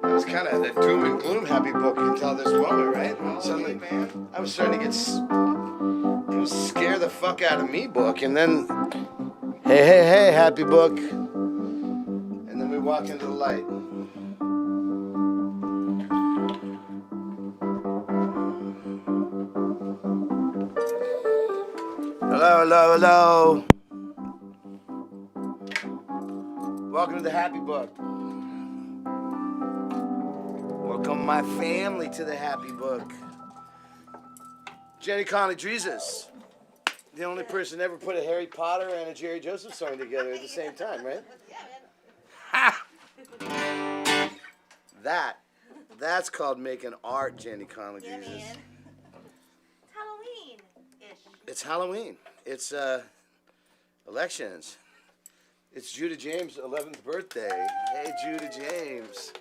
That was kind of the doom and gloom happy book until this moment, right? Suddenly, I was starting to get scare the fuck out of me book, and then, hey, happy book, and then we walk into the light. Hello. Welcome to the happy book. Welcome my family to the happy book. Jenny Conlee-Drizos, the only person ever put a Harry Potter and a Jerry Joseph song together at the same time, right? Yeah, Ha! That's called making art, Jenny Conlee-Drizos. man. It's Halloween-ish. It's Halloween. It's elections. It's Judah James' 11th birthday. Hey, Judah James.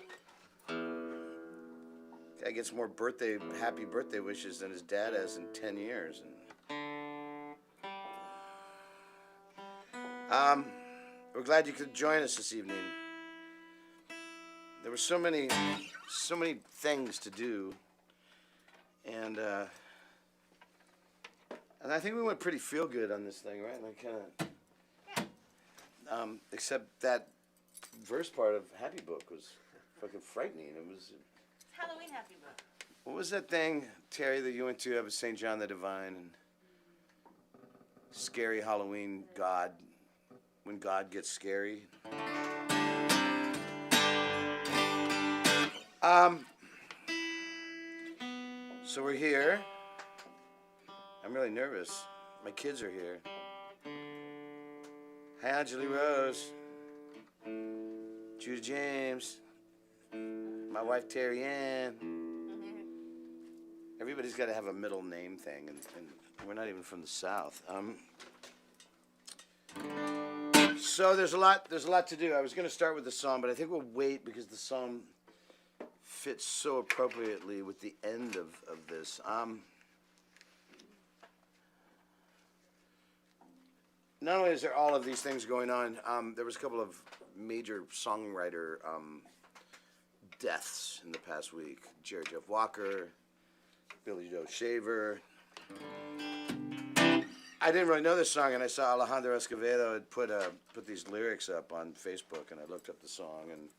Guy gets more happy birthday wishes than his dad has in 10 years. We're glad you could join us this evening. There were so many things to do, and I think we went pretty feel good on this thing, right? Like except that verse part of Happy Book was fucking frightening. It was. Halloween Happy Book. What was that thing, Terry, that you went to of St. John the Divine and scary Halloween God, when God gets scary? So we're here. I'm really nervous. My kids are here. Hi, Anjali Rose. Judah James. My wife, Terry Ann. Everybody's got to have a middle name thing, and we're not even from the South. So there's a lot to do. I was going to start with the song, but I think we'll wait because the song fits so appropriately with the end of this. Not only is there all of these things going on, there was a couple of major songwriter deaths in the past week. Jerry Jeff Walker, Billy Joe Shaver. I didn't really know this song, and I saw Alejandro Escovedo had put these lyrics up on Facebook, and I looked up the song, and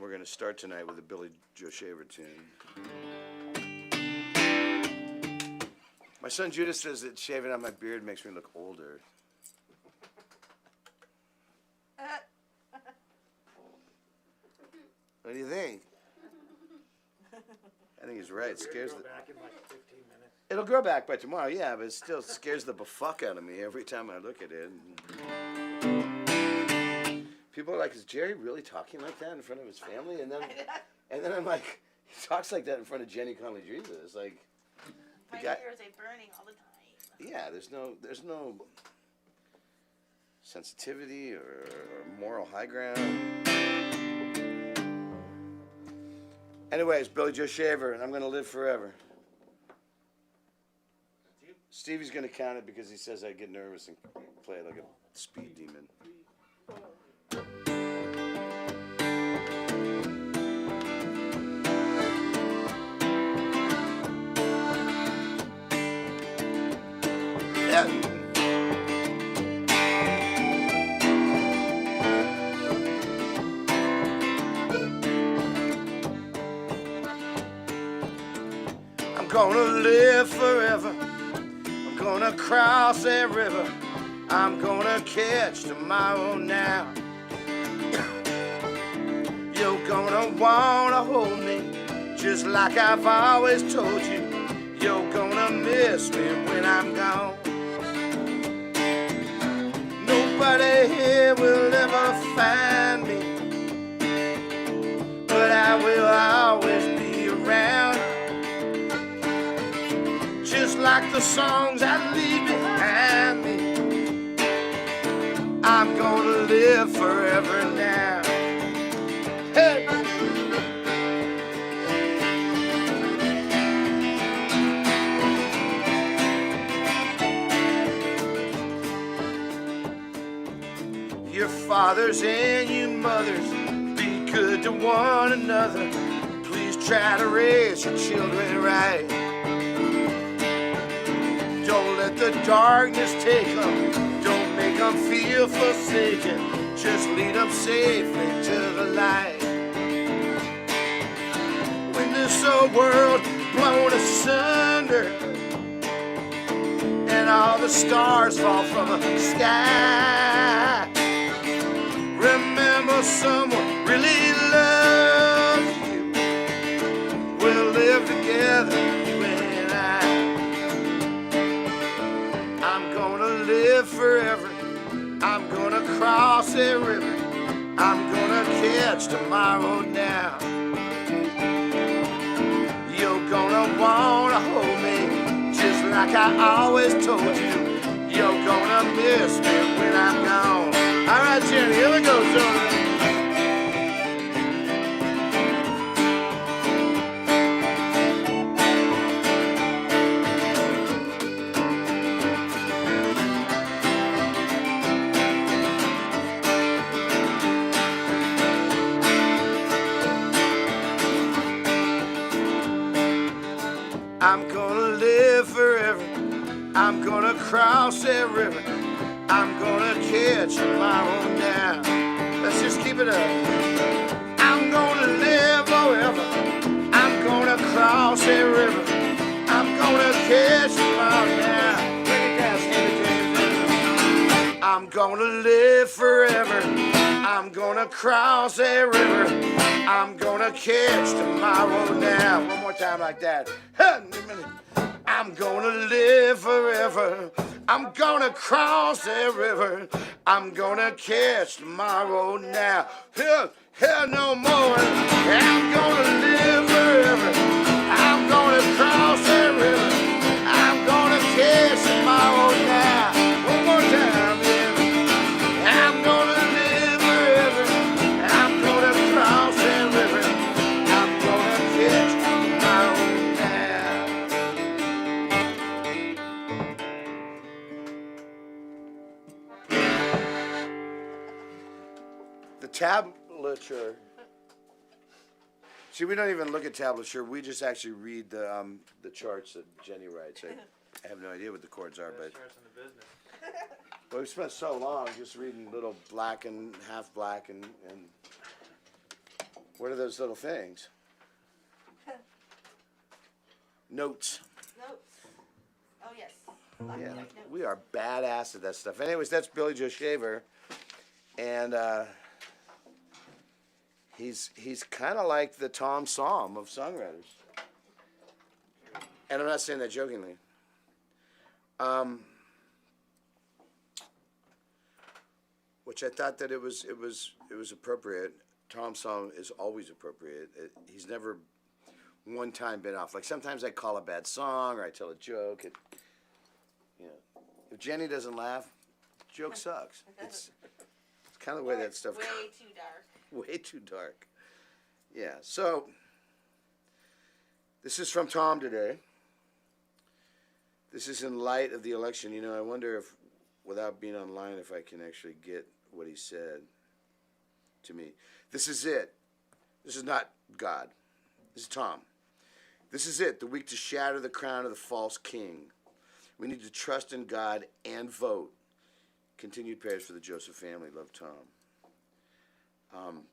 we're going to start tonight with a Billy Joe Shaver tune. My son Judah says that shaving out my beard makes me look older. What do you think? I think he's right. It scares the. Back in like 15 minutes. It'll grow back by tomorrow, yeah, but it still scares the fuck out of me every time I look at it. People are like, "Is Jerry really talking like that in front of his family?" And then I'm like, he talks like that in front of Jenny Conlee-Drizos. It's like, My ears are burning all the time. yeah, there's no sensitivity or moral high ground. Anyways, Billy Joe Shaver, and I'm going to live forever. Stevie's going to count it because he says I get nervous and play like a speed demon. Yeah. I'm gonna live forever. I'm gonna cross that river. I'm gonna catch tomorrow now. You're gonna wanna hold me just like I've always told you. You're gonna miss me when I'm gone. Nobody here will ever find me, but I will always be around. Just like the songs I leave behind me, I'm gonna live forever now. Hey! fathers and you mothers, be good to one another. Please try to raise your children right. Don't let the darkness take them. Don't make them feel forsaken. Just lead them safely to the light. When this old world blown asunder and all the stars fall from the sky, remember someone really loves you. We'll live together, you and I. I'm gonna live forever. I'm gonna cross a river. I'm gonna catch tomorrow now. You're gonna wanna hold me just like I always told you. You're gonna miss me when I'm gone. All right, Jenny, here we go, Jonah. I'm gonna live forever. I'm gonna cross a river. I'm gonna catch tomorrow now. Let's just keep it up. I'm gonna live forever. I'm gonna cross a river. I'm gonna catch tomorrow now. Bring it down, Stevie James. I'm gonna live forever. I'm gonna cross a river. I'm gonna catch tomorrow now. One more time like that. I'm gonna live forever. I'm gonna cross a river. I'm gonna catch tomorrow now. Here no more. I'm gonna live forever. I'm gonna cross a river. I'm gonna catch tomorrow now. One more time, yeah. I'm gonna live forever. I'm gonna cross a river. I'm gonna catch tomorrow now. The tablature. See, we don't even look at tablature. We just actually read the charts that Jenny writes. I have no idea what the chords are, but but we spent so long just reading little black and half black and what are those little things? Notes. Notes. Oh, yes. Yeah, Notes. we are badass at that stuff. Anyways, that's Billy Joe Shaver, and he's kind of like the Tom Psalm of songwriters, and I'm not saying that jokingly. Which I thought that it was appropriate. Tom Psalm is always appropriate. He's never one time been off. Like sometimes I call a bad song or I tell a joke. If Jenny doesn't laugh, the joke sucks. It's kind of the way that stuff goes. Way too dark. Way too dark. Yeah, so this is from Tom today. This is in light of the election. I wonder if, without being online, if I can actually get what he said to me. This is it. This is not God. This is Tom. This is it, the week to shatter the crown of the false king. We need to trust in God and vote. Continued prayers for the Joseph family. Love, Tom.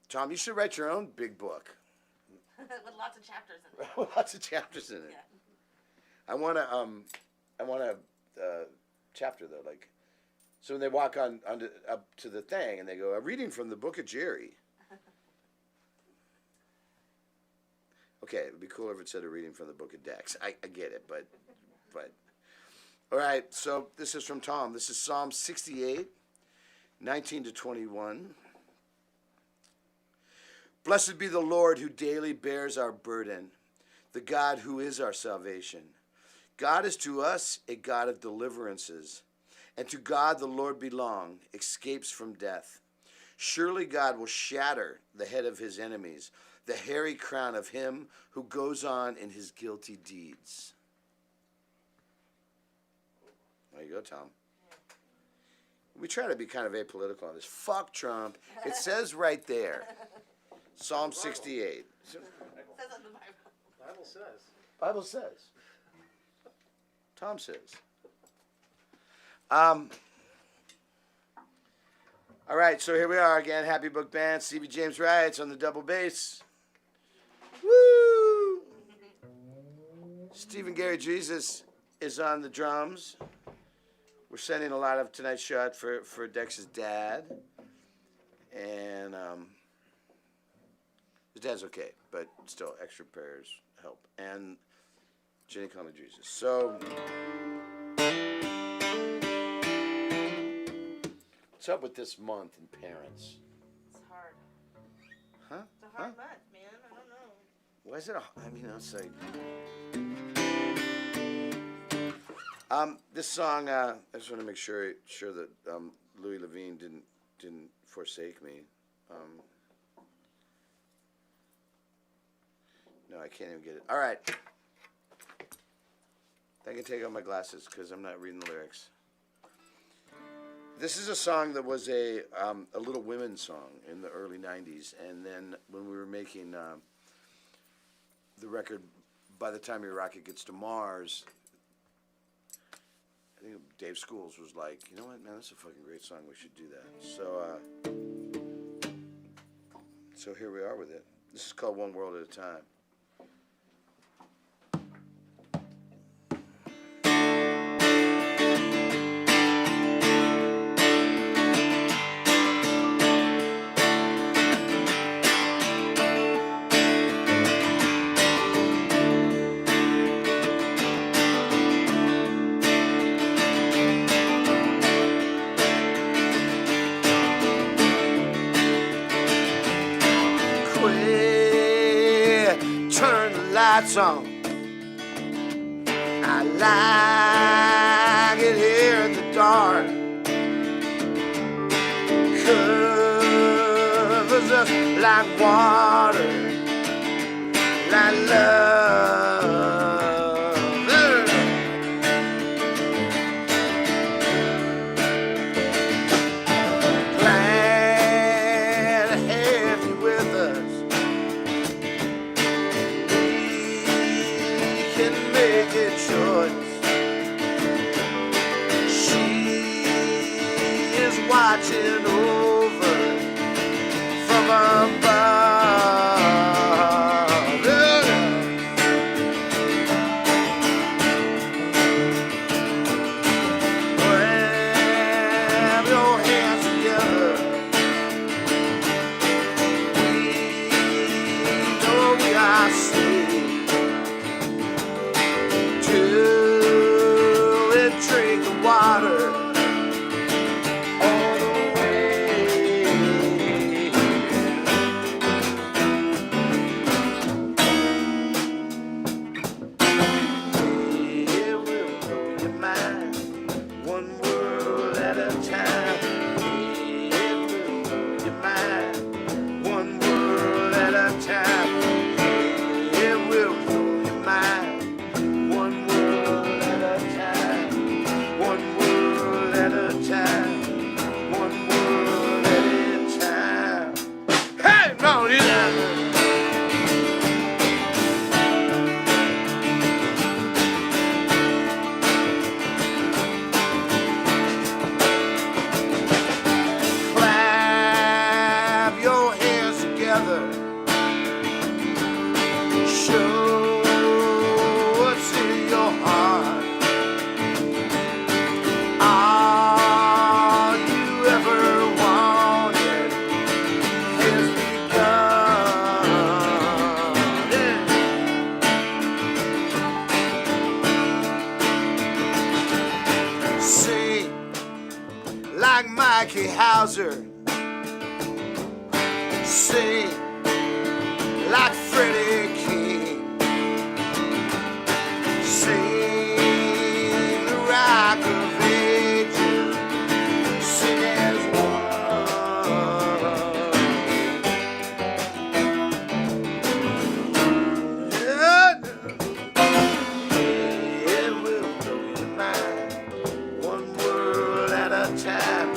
Tom, you should write your own big book. With lots of chapters in it. With lots of chapters in it. Yeah. I want a chapter though, like, so when they walk up to the thing and they go, "A reading from the book of Jerry." Okay, it would be cooler if it said a reading from the book of Dex. I get it, but all right. So this is from Tom. This is Psalm 68, 19 to 21. Blessed be the Lord who daily bears our burden, the God who is our salvation. God is to us a God of deliverances, and to God the Lord belong, escapes from death. Surely God will shatter the head of his enemies, the hairy crown of him who goes on in his guilty deeds. There you go, Tom. We try to be kind of apolitical on this. Fuck Trump. It says right there. Psalm 68. It says on the Bible. Bible says. Bible says. Tom says. All right, so here we are again. Happy Book Band. Stevie James Wrights on the double bass. Woo! Stephen Gary Jesus is on the drums. We're sending a lot of tonight's shot for Dex's dad. And his dad's okay, but still extra prayers help. And Jenny Conlee-Drizos. So, what's up with this month and parents? It's hard. Huh? It's a hard month, man. I don't know. Why is it it's like... this song, I just want to make sure that Louis Levine didn't forsake me. No, I can't even get it. All right. I can take off my glasses because I'm not reading the lyrics. This is a song that was a Little Women song in the early 90s. And then when we were making the record, By the Time Your Rocket Gets to Mars, I think Dave Schools was like, you know what, man, that's a fucking great song. We should do that. So here we are with it. This is called One World at a Time. Turn the lights on. I like it here in the dark. Covers us like water, like love. Glad to have you with us. Make a choice. She is watching over from above. Grab your hands together. We know we are safe. Drink the water all the way. It will blow your mind, one world at a time. It will blow your mind, one world at a time. It will blow your mind, one world at a time. One world at a time. One world at a time. Hey, no, yeah. Clap your hands together. Show what's in your heart. All you ever wanted has begun. Sing like Mikey Hauser. Sing like Freddie King. Sing the Rock of Ages. Sing as one. It will blow your mind, one world at a time.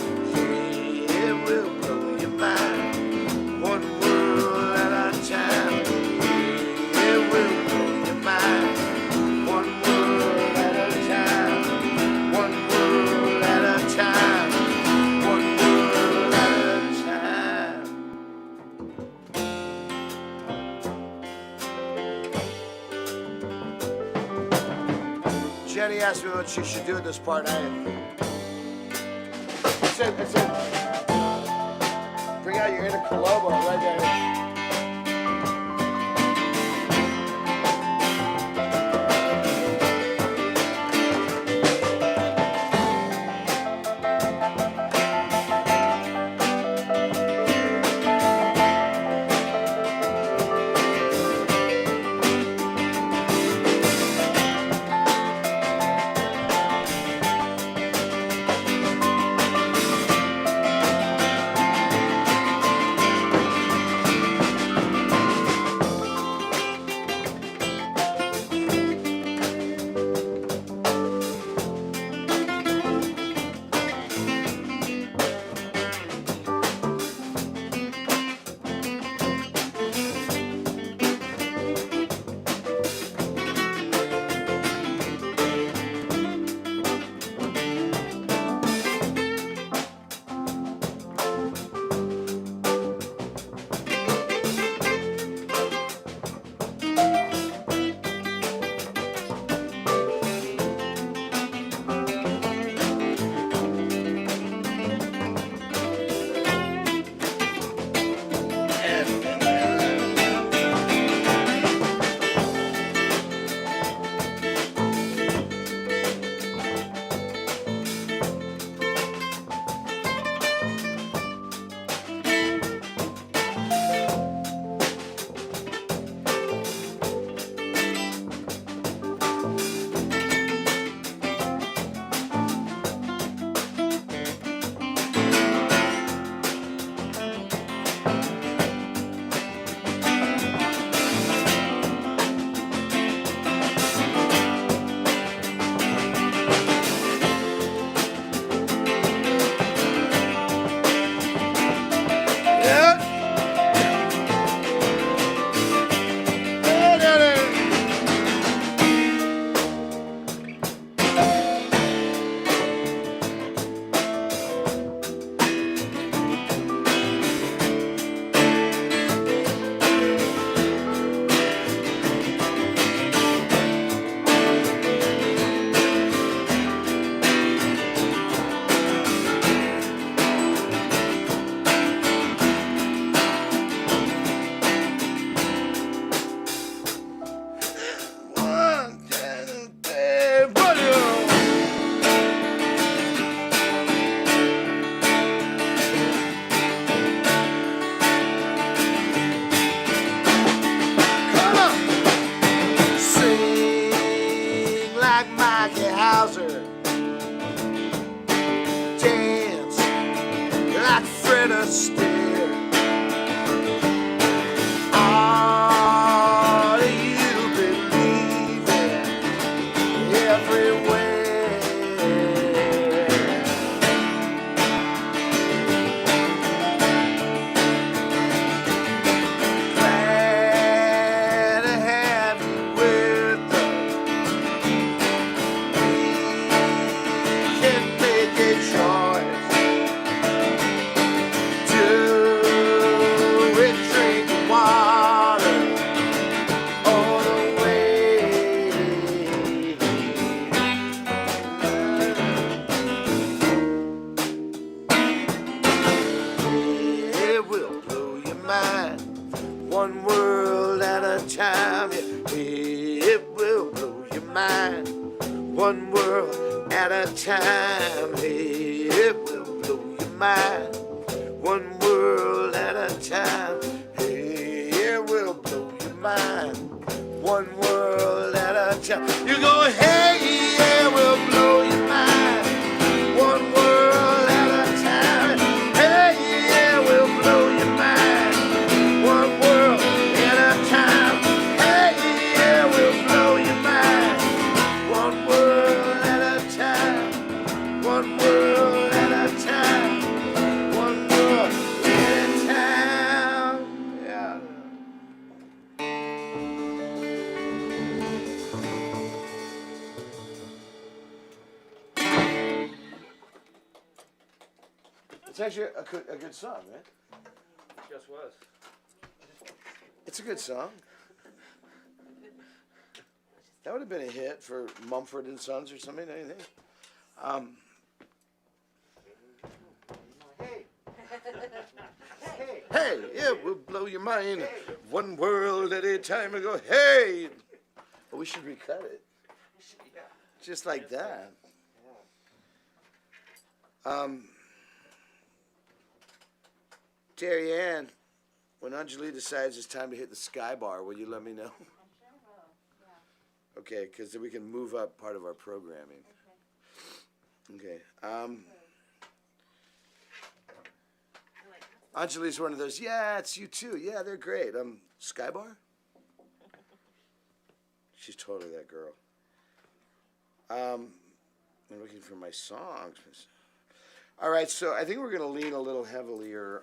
Jenny asked me what she should do at this part. I said, bring out your inner Colombo right there. It's actually a good song, right? It just was. It's a good song. That would have been a hit for Mumford and Sons or something, don't you think? Hey. Hey. Hey, it will blow your mind. Hey. One world at a time ago. Hey! Well, we should recut it. Yeah. Just like that. Terry Ann, when Anjali decides it's time to hit the Sky Bar, will you let me know? I sure will. Yeah. Okay, because then we can move up part of our programming. Okay. Anjali's one of those, yeah, it's you too. Yeah, they're great. Sky Bar? She's totally that girl. I'm looking for my songs. All right, so I think we're going to lean a little heavilier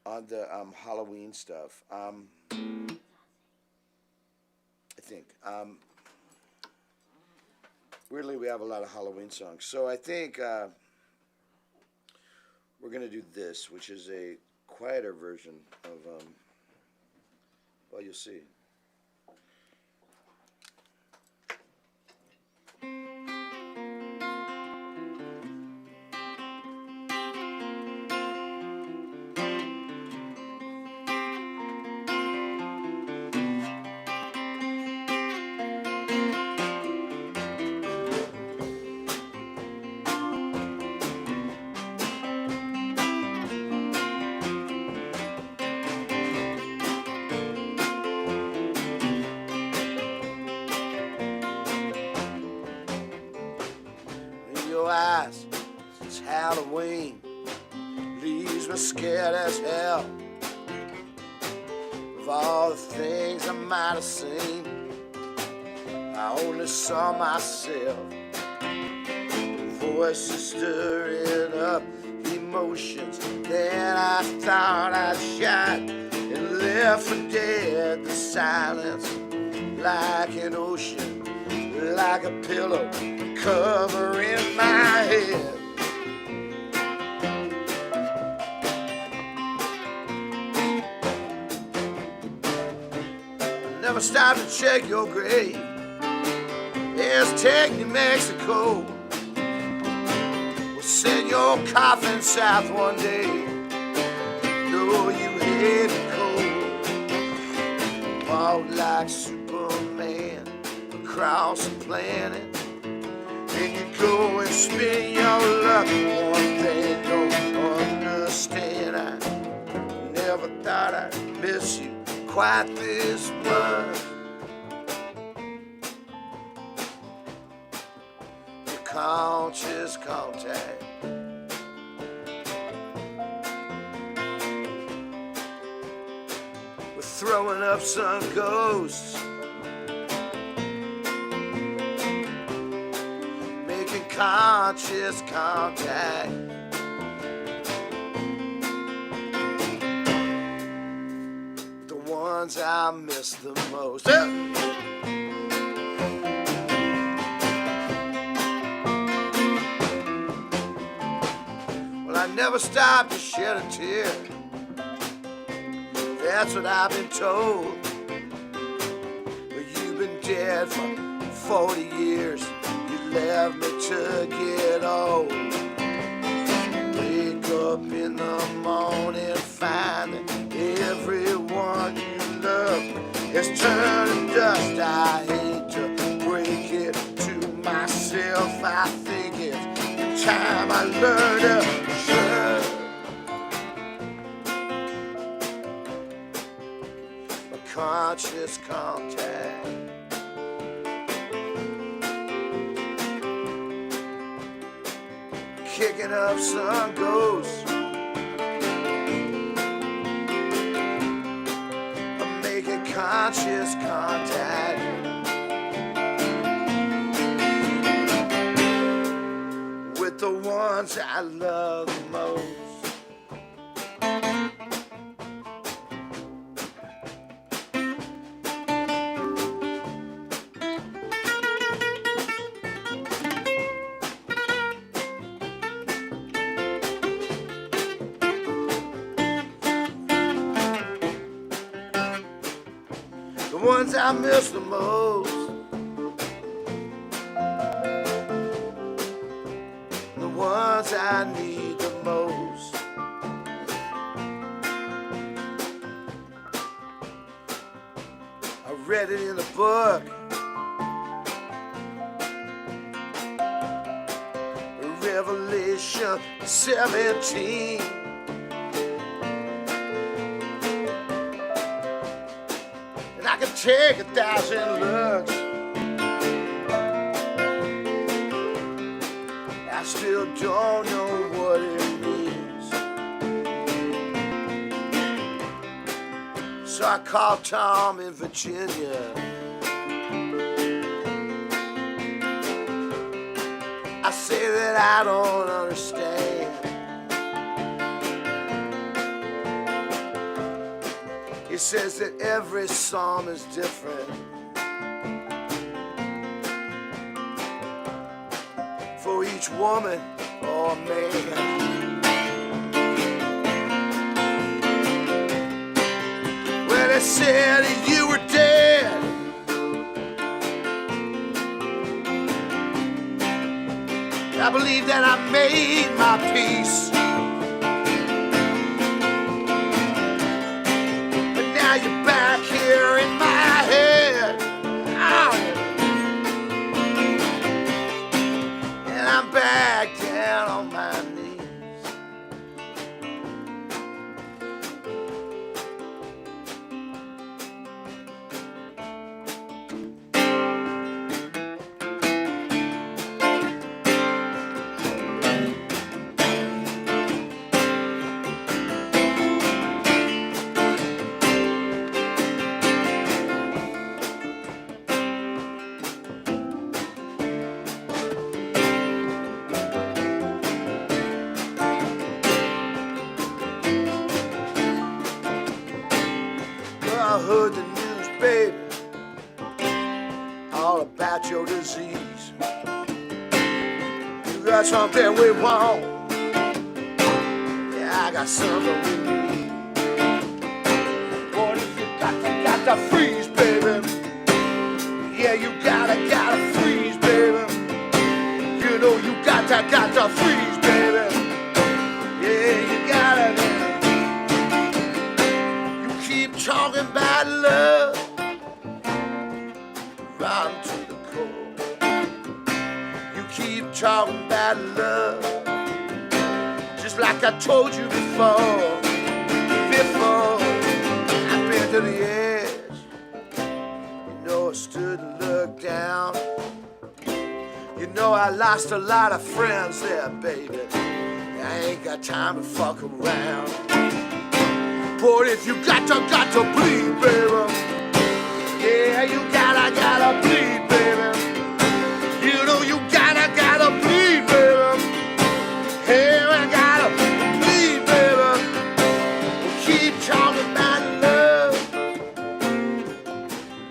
on the Halloween stuff. I think. Weirdly, we have a lot of Halloween songs. So I think we're going to do this, which is a quieter version of, well, you'll see. Eyes, it's Halloween, leaves me scared as hell. Of all the things I might have seen, I only saw myself. Voices stirring up emotions that I thought I'd shot and left for dead. The silence like an ocean, like a pillow covering my head. Never stop to check your grave. It's take New Mexico. We'll send your coffin south one day. Know you hate it cold. Walk like Superman across the planet. And you go and spin your luck. One thing don't understand, I never thought I'd miss you quite this much. Your conscious contact. We're throwing up some ghosts, conscious contact. The ones I miss the most. Well, I never stopped to shed a tear. That's what I've been told. But you've been dead for 40 years. Left me to get old. Wake up in the morning, find that everyone you love is turning dust. I hate to break it to myself. I think it's time I learn to shut my conscious contact. Kicking up some ghosts, I'm making conscious contact with the ones I love the most. ones I miss the most, the ones I need the most. I read it in a book, Revelation 17. And I can take 1,000 looks, I still don't know what it means. So I called Tom in Virginia. I say that I don't understand. He says that every psalm is different. For each woman or man. Well, they said that you were dead. I believe that I made my peace. But now you're back here in my head. Oh, yeah. And I'm back down on my knees. I heard the news, baby, all about your disease. You got something we want, yeah, I got something we need. What if you got to freeze, baby? Yeah, you gotta freeze, baby. You know you got to freeze, baby. Yeah, you gotta. Talking about love, round to the core. You keep talking about love, just like I told you before. I've been to the edge. You know I stood and looked down. You know I lost a lot of friends there, baby. I ain't got time to fuck around. But if you got to bleed, baby, yeah, you gotta bleed, baby. You know you gotta bleed, baby. Hey, I gotta bleed, baby. We'll keep talking about love,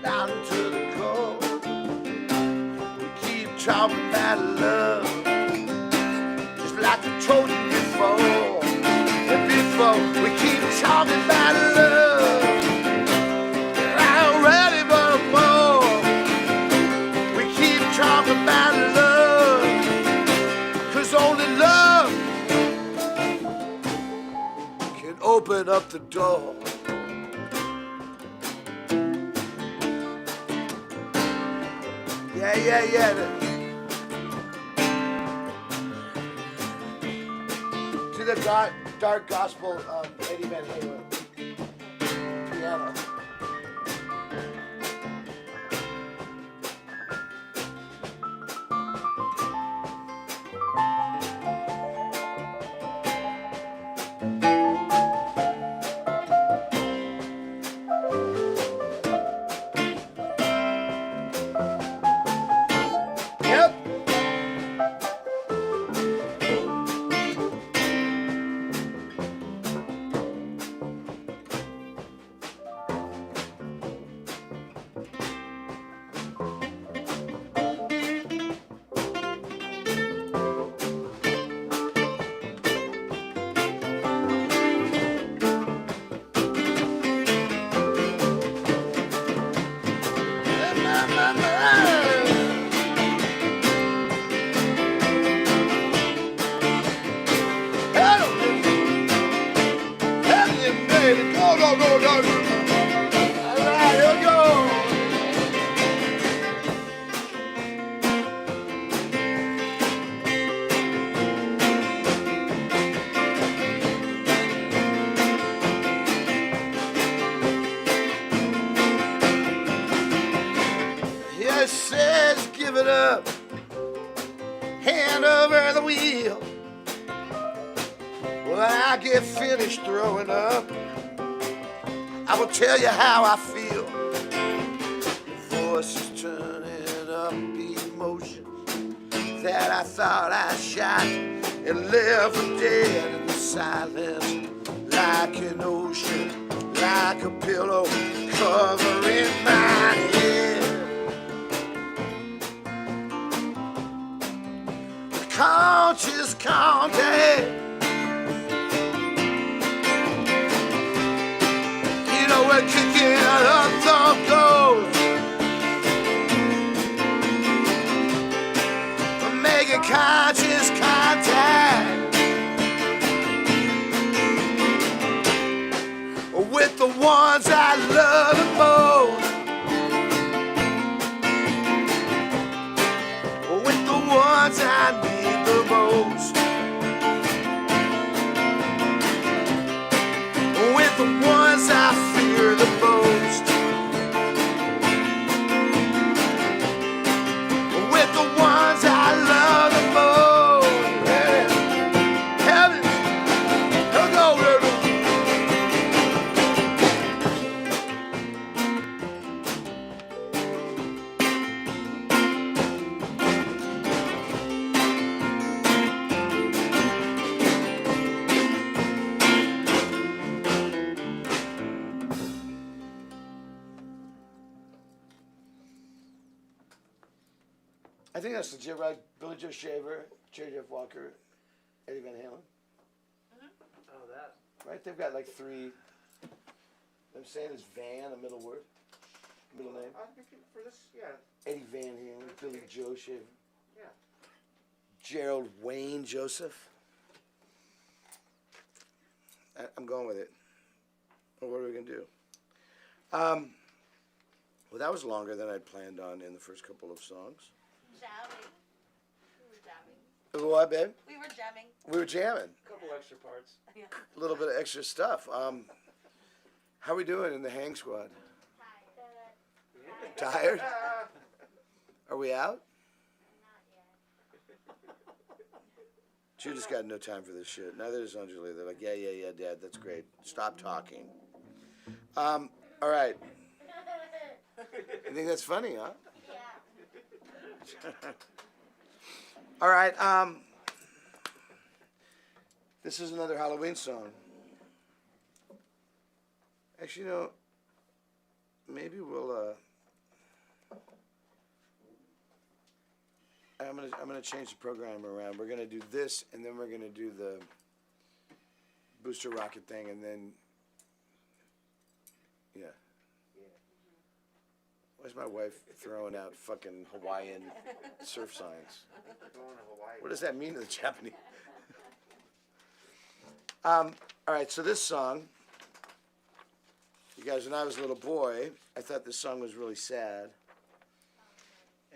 down to the core. We keep talking about love, just like I told you before. We keep talking about love, and I'm ready for more. We keep talking about love, 'cause only love can open up the door. Yeah. To the dark gospel of Eddie Van Halen. Piano. baby. Go, go, go, go. All right, here we go. It says give it up, hand over the wheel. When I get finished throwing up, I will tell you how I feel. Voices turning up emotions that I thought I shot and left for dead in the silence, like an ocean, like a pillow covering my head. Conscious contact, you know we're kicking up the goals, we're making conscious contact with the ones I love the most. With the ones I need the most. With the ones I fear the most. With the ones I love the most. Heavens, here we go, I think that's legit, right? Billy Joe Shaver, J.J.F. Walker, Eddie Van Halen. Oh, that. Right? They've got like three. I'm saying is Van, a middle word, middle name. I think for this, yeah. Eddie Van Halen, Billy Joe Shaver. Yeah. Gerald Wayne Joseph. I'm going with it. Well, what are we gonna do? Well, that was longer than I'd planned on in the first couple of songs. Jamming. We were jamming. What, babe? We were jamming. We were jamming. A couple extra parts. Yeah. A little bit of extra stuff. How we doing in the hang squad? Tired? Are we out? Judith's got no time for this shit. Neither does Anjali. They're like, yeah, Dad, that's great. Stop talking. All right. You think that's funny, huh? Yeah. All right. This is another Halloween song. Actually, you know, maybe we'll. I'm gonna change the program around. We're gonna do this, and then we're gonna do the booster rocket thing, and then. Yeah. Why's my wife throwing out fucking Hawaiian surf signs? Going to Hawaii. What does that mean to the Japanese? All right, so this song, you guys, when I was a little boy, I thought this song was really sad.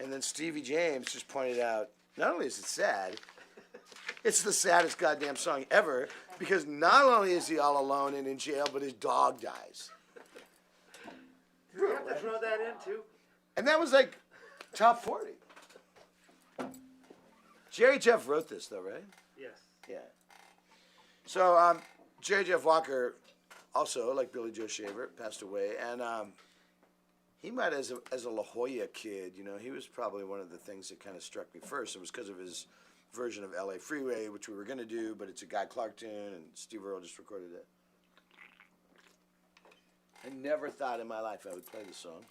And then Stevie James just pointed out, not only is it sad, it's the saddest goddamn song ever, because not only is he all alone and in jail, but his dog dies. Do we have to throw that in, too? And that was like top 40. Jerry Jeff wrote this, though, right? Yes. Yeah. So, Jerry Jeff Walker, also, like Billy Joe Shaver, passed away. And he might, as a La Jolla kid, you know, he was probably one of the things that kind of struck me first. It was because of his version of L.A. Freeway, which we were going to do, but it's a Guy Clark tune, and Steve Earle just recorded it. I never thought in my life I would play this song.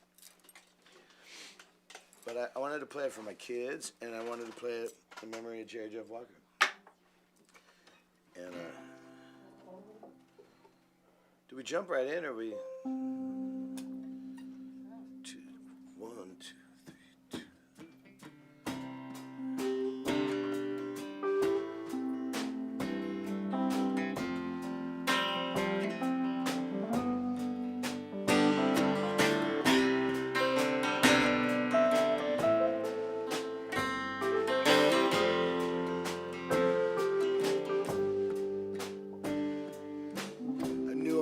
But I wanted to play it for my kids, and I wanted to play it in memory of Jerry Jeff Walker. And, do we jump right in, or we... 2, 1, 2, 3, 2.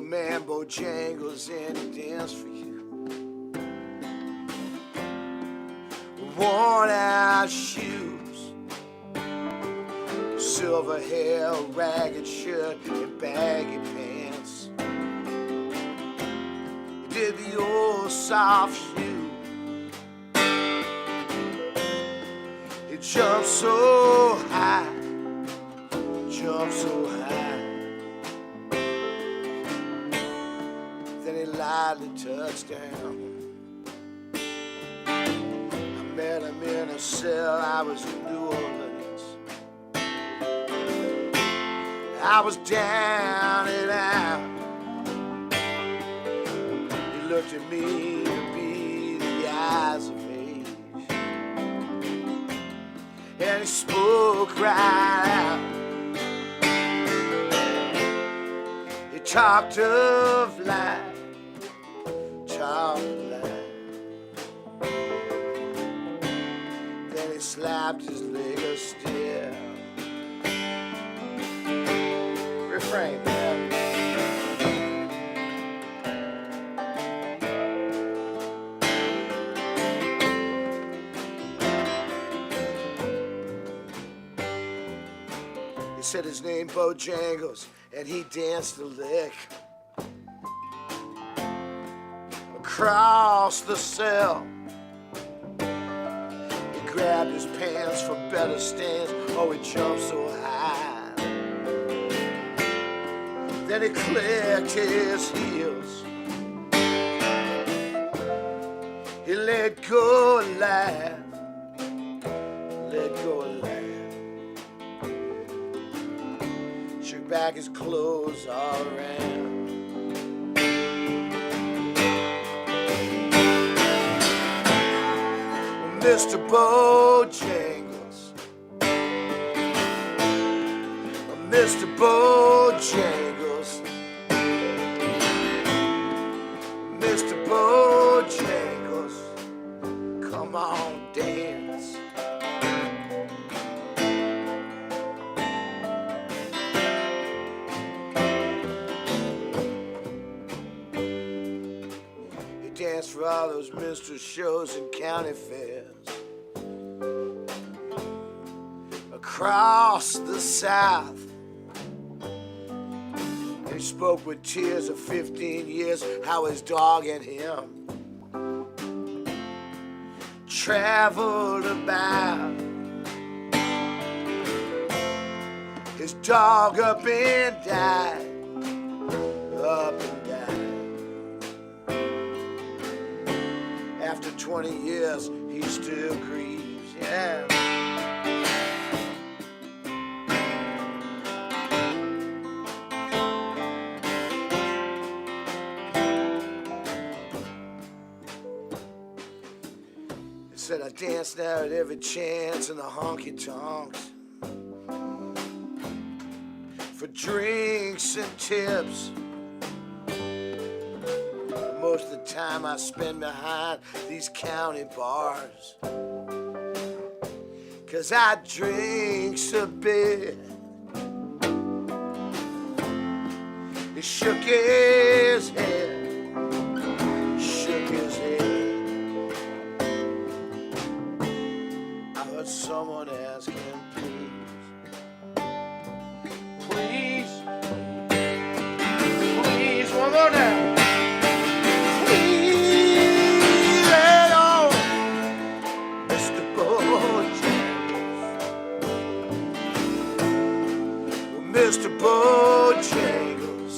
old man Bojangles and he danced for you. Worn out shoes, silver hair, a ragged shirt, and baggy pants. You did the old soft shoe. You jumped so high, jumped so high. Then he lightly touched down. Met him in a cell, I was in New Orleans. I was down and out. He looked at me to be the eyes of age, and he spoke right out. He talked of life, talked of life. Slapped his leg a stare. Refrain, yeah. He said his name Bojangles, and he danced a lick across the cell. Grabbed his pants for better stands. Oh, he jumped so high. Then he clicked his heels. He let go and laugh. Let go and laugh. Shook back his clothes all around. Mr. Bojangles, Mr. Bojangles, Mr. Bojangles, come on, dance. He danced for all those minstrel shows and county fairs. Across the South, he spoke with tears of 15 years how his dog and him traveled about. His dog up and died, up and died. After 20 years, he still grieves, yeah. Said I dance now at every chance in the honky-tonks for drinks and tips. Most of the time I spend behind these county bars, 'cause I drinks a bit. He shook his head, shook his head. Someone ask him, please, please, please, one more time. Please, let on, Mr. Bojangles, Mr. Bojangles,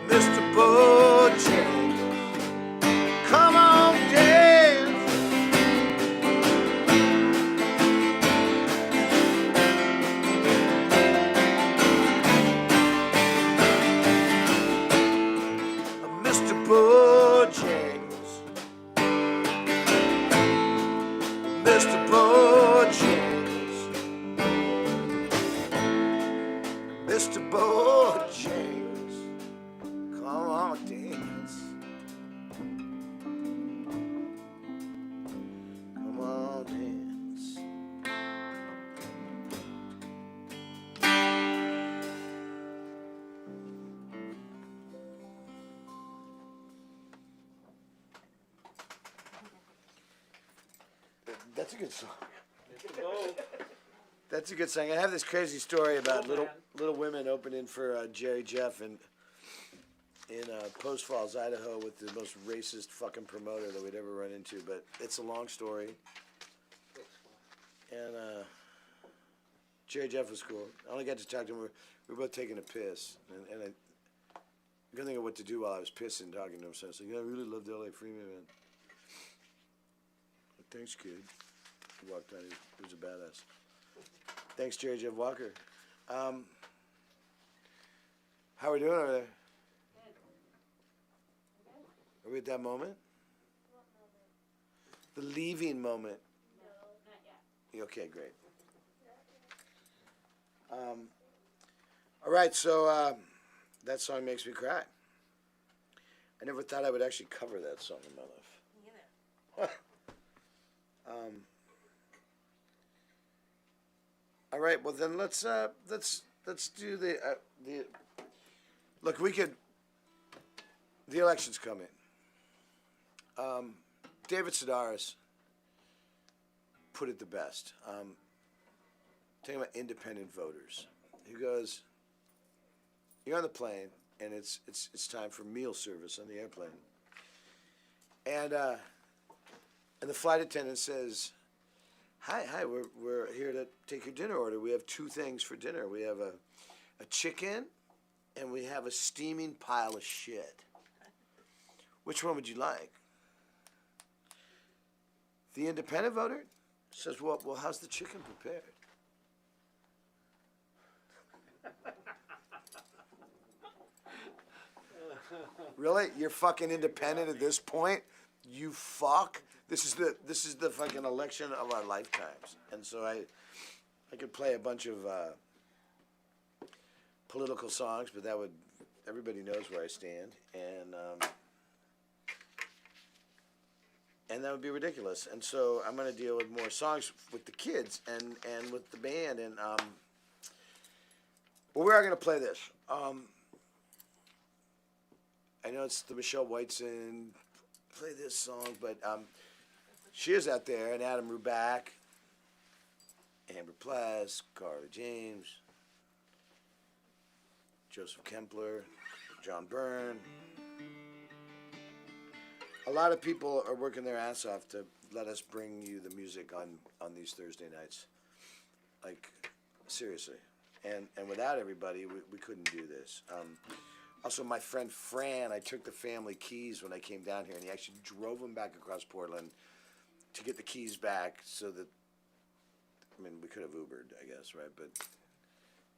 Mr. Bojangles, come on, dance. Bojangles, Mr. Bojangles, Mr. Bojangles, come on, dance. Come on, dance. That's a good song. It's a bow. That's a good song. I have this crazy story about Little Women opening for Jerry Jeff in Post Falls, Idaho, with the most racist fucking promoter that we'd ever run into. But it's a long story. And Jerry Jeff was cool. I only got to talk to him. We were both taking a piss, and I couldn't think of what to do while I was pissing, talking to him. So I was like, "Yeah, I really love the LA Freeman, man." Like, thanks, kid. He walked out. He was a badass. Thanks, Jerry Jeff Walker. How are we doing over there? Are we at that moment? The leaving moment. No, not yet. Okay, great. All right, so that song makes me cry. I never thought I would actually cover that song in my life. All right, well then let's do the look. We could. The election's coming. David Sedaris put it the best. Talking about independent voters. He goes, "You're on the plane, and it's time for meal service on the airplane." And the flight attendant says, Hi, we're here to take your dinner order. We have two things for dinner. We have a chicken, and we have a steaming pile of shit. Which one would you like?" The independent voter says, well, how's the chicken prepared? Really? You're fucking independent at this point? You fuck? This is the fucking election of our lifetimes. And so I could play a bunch of political songs, but everybody knows where I stand, and that would be ridiculous. And so I'm going to deal with more songs with the kids and with the band. And well, we are going to play this. I know it's the Michelle Whiteson play this song, but she is out there, and Adam Ruback, Amber Plass, Carly James, Joseph Kempler, John Byrne. A lot of people are working their ass off to let us bring you the music on these Thursday nights. Like, seriously. And without everybody, we couldn't do this. Also, my friend Fran, I took the family keys when I came down here, and he actually drove them back across Portland to get the keys back so that, I mean, we could have Ubered, I guess, right? But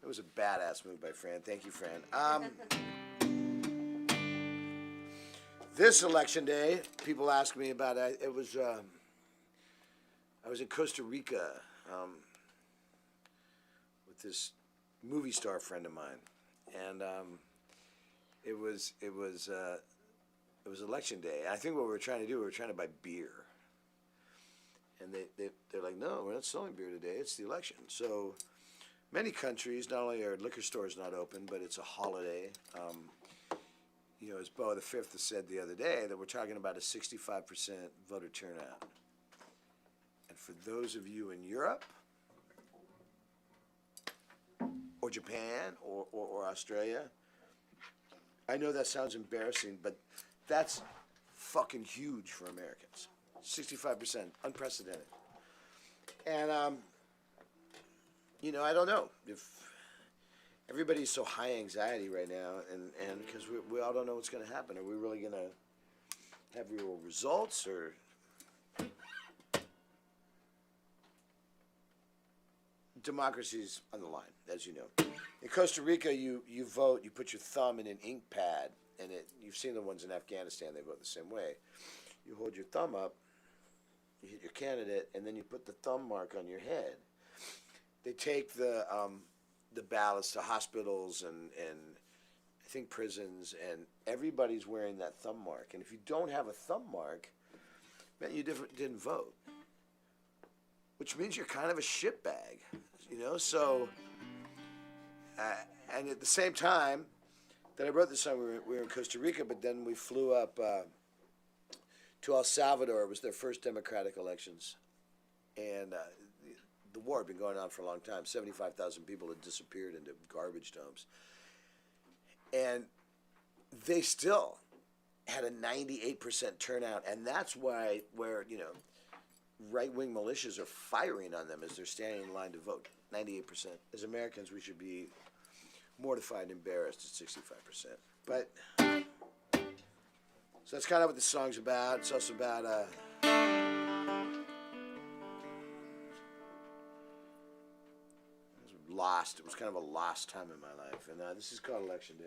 it was a badass move by Fran. Thank you, Fran. This election day, people ask me about it. I was in Costa Rica with this movie star friend of mine, and it was election day. I think what we were trying to do, we were trying to buy beer, and they're like, "No, we're not selling beer today. It's the election." So many countries, not only are liquor stores not open, but it's a holiday. You know, as Bo the Fifth has said the other day, that we're talking about a 65% voter turnout. And for those of you in Europe, or Japan, or Australia, I know that sounds embarrassing, but that's fucking huge for Americans. 65%, unprecedented. And, you know, I don't know if everybody's so high anxiety right now, and because we all don't know what's going to happen. Are we really going to have real results, or democracy's on the line, as you know. In Costa Rica, you vote, you put your thumb in an ink pad, and you've seen the ones in Afghanistan, they vote the same way. You hold your thumb up, you hit your candidate, and then you put the thumb mark on your head. They take the ballots to hospitals and I think prisons, and everybody's wearing that thumb mark. And if you don't have a thumb mark, man, you didn't vote, which means you're kind of a shitbag, you know. So, and at the same time that I wrote this song, we were in Costa Rica, but then we flew up to El Salvador. It was their first democratic elections And the war had been going on for a long time. 75,000 people had disappeared into garbage dumps. And they still had a 98% turnout. And that's why where, right-wing militias are firing on them as they're standing in line to vote. 98%. As Americans, we should be mortified and embarrassed at 65%. But, so that's kind of what this song's about. It's also about, lost. It was kind of a lost time in my life. And this is called Election Day.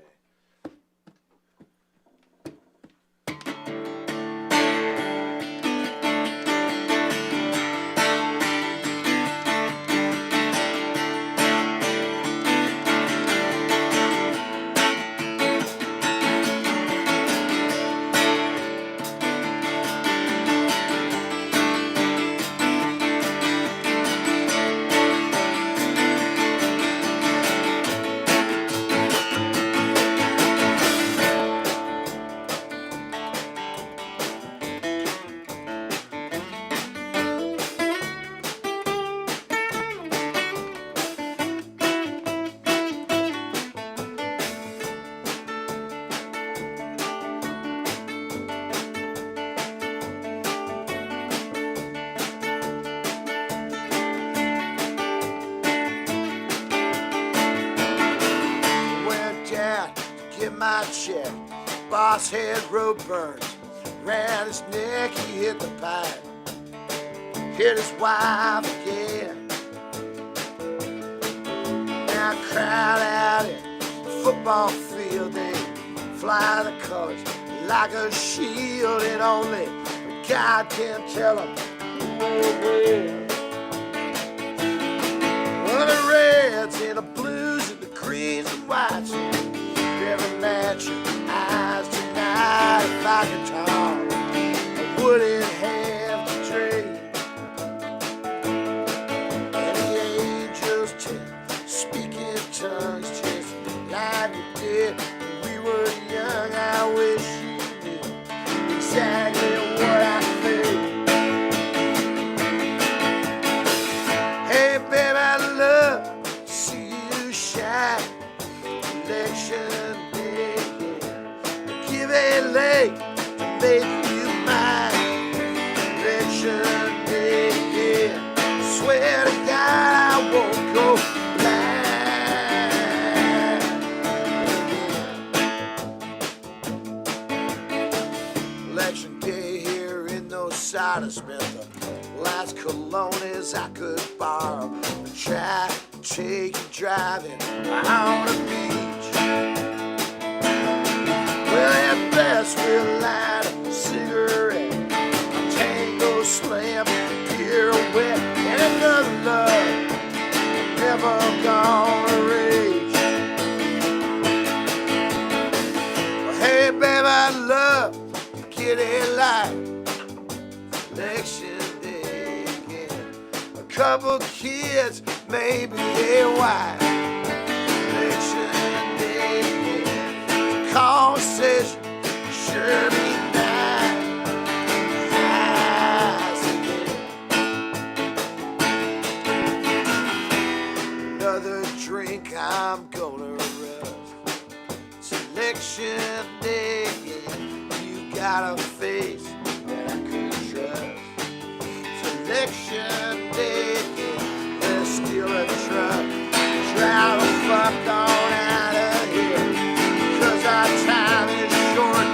My check, boss had road burns, ran his neck, he hit the pipe, hit his wife again. Now crowd out at the football field, they fly the colors like a shield, and only God can tell them where. Well, the reds and the blues and the greens and whites, staring at your eyes tonight. If I could talk, I wouldn't have to trade. And the angels speak in tongues just like we did when we were young. I wish you knew exactly what I feel. Hey, baby, I'd love to see you shine. Election day, give a leg to make you mine. Election day, swear to God I won't go blind. Election day here in those side, I spent the last colonies I could borrow. Try to take you driving on the beach. Well, at best we'll light a cigarette, a tango slam, pirouette, and another love never gonna rage. Well, hey, baby, I'd love to get a light. Election day again, a couple kids, maybe a wife. Election day again, conversation sure be nice again. Another drink, I'm gonna rush. It's election day again. You got a face that I could trust. It's election day again. Let's steal a truck. Drive the fuck on out of here, 'cause our time is short.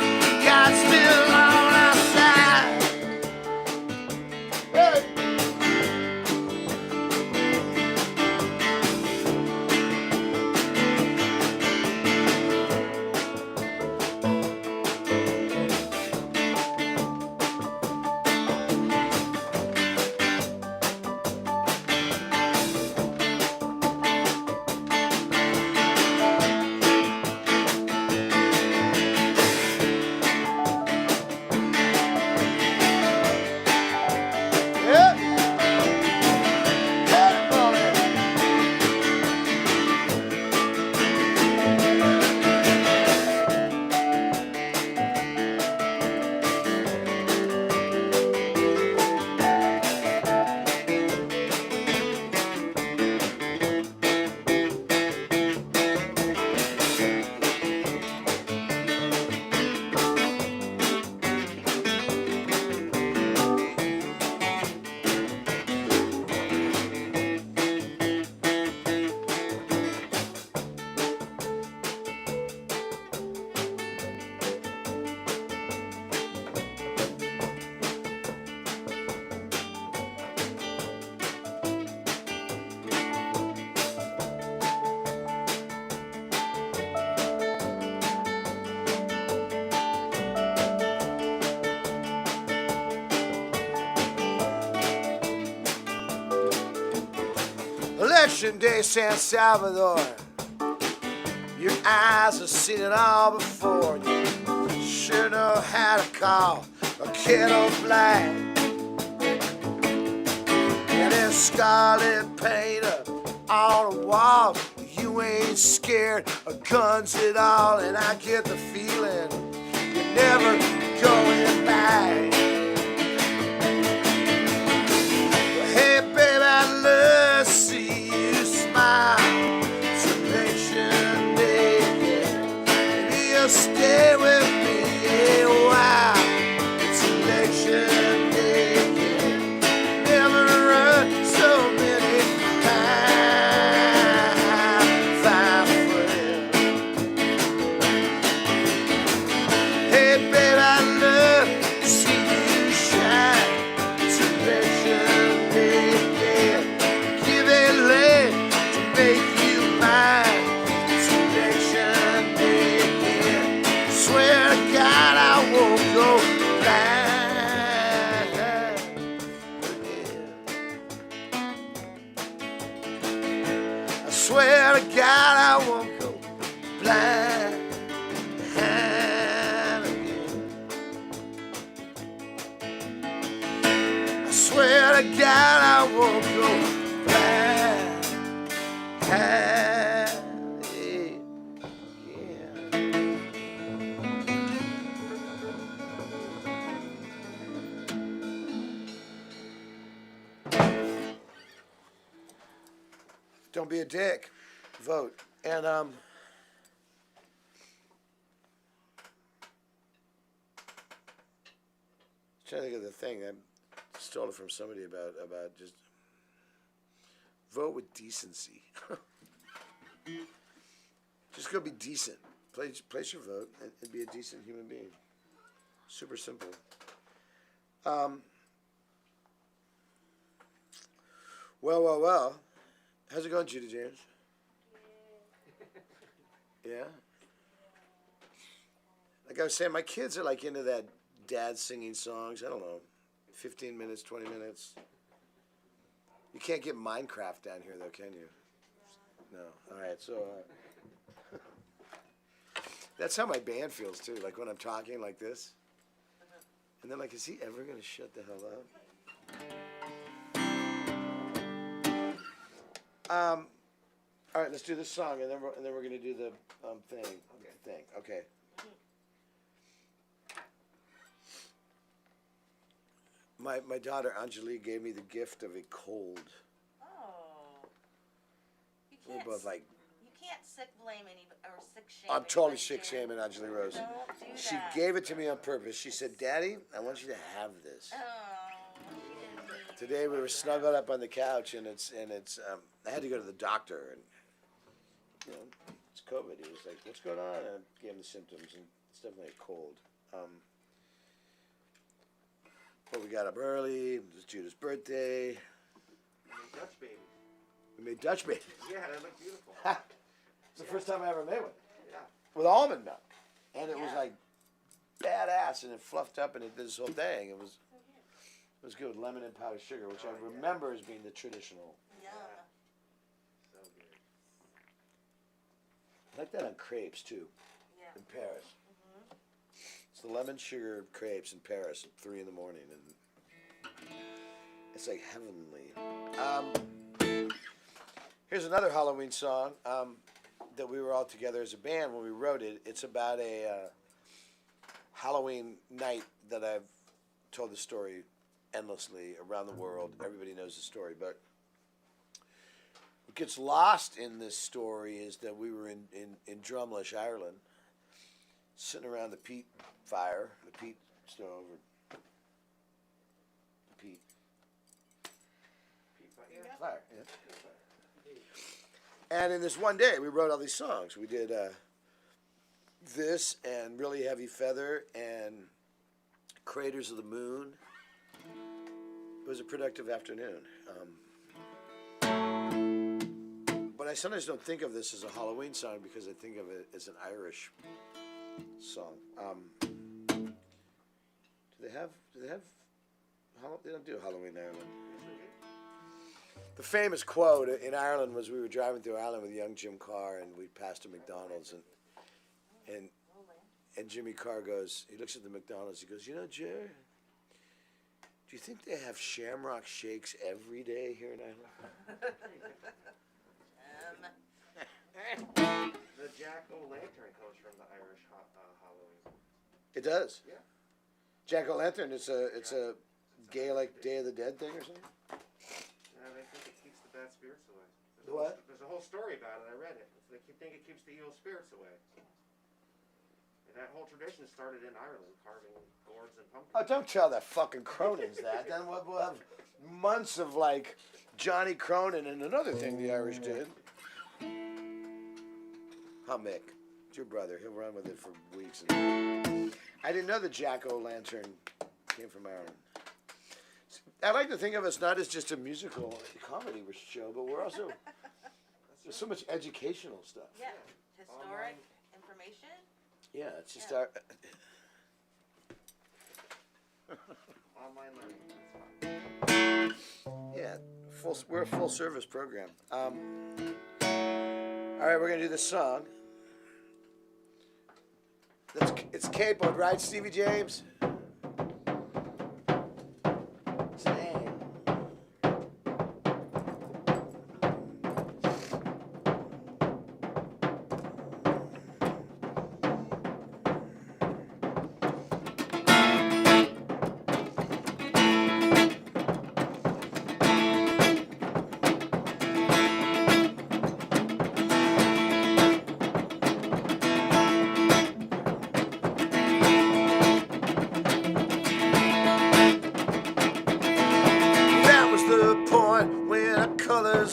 God's still on our side. Hey. Election Day, San Salvador. Your eyes have seen it all before. You sure know how to call a kettle black. And there's scarlet paint up on the wall. You ain't scared of guns at all. And I get the feeling you're never going back. Hey, baby, I'd love to see you smile. It's election day, yeah. Maybe you'll stay with me a while. It's election day, yeah. Never run so many times. Five foot. Hey, baby, I'd love to see you shine. It's election day, yeah. Give a leg to make you mine. It's election day, yeah. Swear to God I won't go blind. Yeah. I swear to God I won't go blind again. I swear to God I won't go blind again. Don't be a dick. Vote. And trying to think of the thing I stole it from somebody about just vote with decency. Just go be decent. Place your vote and be a decent human being. Super simple. Well. How's it going, Judy James? Yeah? Like I was saying, my kids are like into that dad singing songs. I don't know, 15 minutes, 20 minutes. You can't get Minecraft down here, though, can you? No. All right, so that's how my band feels, too. Like when I'm talking like this. And they're like, is he ever going to shut the hell up? All right, let's do this song, and then we're gonna do the thing. Okay. My daughter Anjali gave me the gift of a cold. Oh. You We're can't, both like, you can't sick blame any or sick shame. I'm totally anybody sick here. shaming Anjali Rose. Don't do She that. gave it to me on purpose. She said, "Daddy, I want you to have this." Oh, she didn't mean it. Today we were snuggled up on the couch, and it's I had to go to the doctor, and you know, it's COVID. He was like, "What's going on?" And I gave him the symptoms, and it's definitely a cold. But we got up early. It was Judah's birthday. We made Dutch babies. We made Dutch babies. Yeah, they look beautiful. It's the first time I ever made one. Yeah. With almond milk. And it was Yeah. like badass, and it fluffed up, and it did this whole thing. It was good with lemon and powdered sugar, which I remember as being the traditional. Yeah. So good. I like that on crepes, too, Yeah. in Paris. It's the lemon sugar crepes in Paris at 3 in the morning, and it's like heavenly. Here's another Halloween song that we were all together as a band when we wrote it. It's about a Halloween night that I've told the story endlessly around the world. Everybody knows the story, but what gets lost in this story is that we were in Drumlish, Ireland, sitting around the peat fire, the peat stove, or the peat fire, yeah. And in this one day, we wrote all these songs. We did this and Really Heavy Feather and Craters of the Moon. It was a productive afternoon. But I sometimes don't think of this as a Halloween song because I think of it as an Irish song. Do they have? They don't do Halloween in Ireland. The famous quote in Ireland was we were driving through Ireland with young Jim Carr, and we passed a McDonald's, and Jimmy Carr goes, he looks at the McDonald's, he goes, you know, Jerry, do you think they have Shamrock Shakes every day here in Ireland? The Jack-o'-lantern comes from the Irish Halloween. It does? Yeah. Jack-o'-lantern, it's a Gaelic Day of the Dead thing or something? Yeah, they think it keeps the bad spirits away. What? There's a whole story about it. I read it. They think it keeps the evil spirits away. And that whole tradition started in Ireland, carving gourds and pumpkins. Oh, don't tell that fucking Cronin's that. Then we'll have months of like Johnny Cronin and another thing the Irish did. How Mick? It's your brother. He'll run with it for weeks. I didn't know the Jack-o'-lantern came from Ireland. I like to think of us not as just a musical comedy show, but we're also there's so much educational stuff. Yeah, historic information. Yeah, it's just our. Online learning. Yeah, we're a full service program. All right, we're gonna do this song. It's capoed, right, Stevie James? It's an A.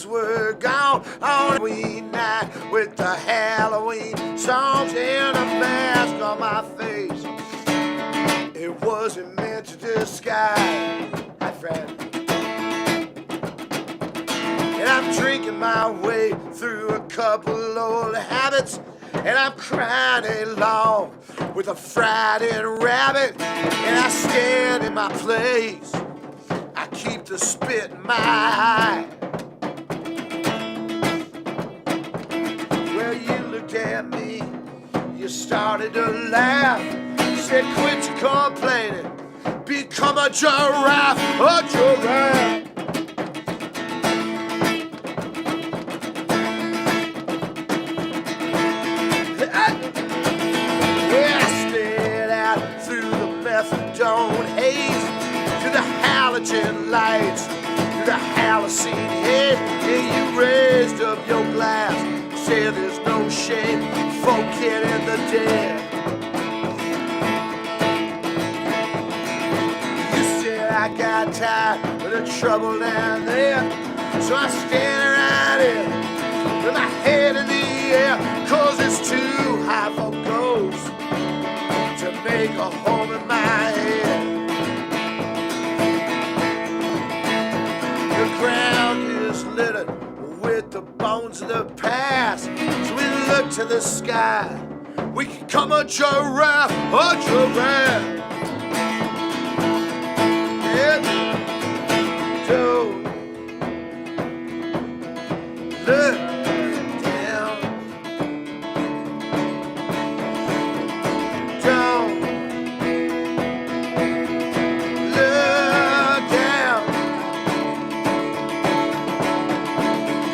Were gone on Halloween night with the Halloween songs and a mask on my face. It wasn't meant to disguise. Hi, friend. And I'm drinking my way through a couple old habits, and I'm crying along with a frightened rabbit. And I stand in my place. I keep the spit in my eye. You looked at me, you started to laugh. You said, quit your complaining, become a giraffe, a giraffe. Yeah, I stared out through the methadone haze to the halogen lights, to the halocene head, and you raised up your glass. Say there's no shame for getting the dead. You said I got tired of the trouble down there, so I stand right here with my head in the air, 'cause it's too high for ghosts to make a home in my head. The ground is littered with the bones of the past, so we look to the sky. We can come a giraffe, a giraffe. Yeah. Don't look down. Don't look down.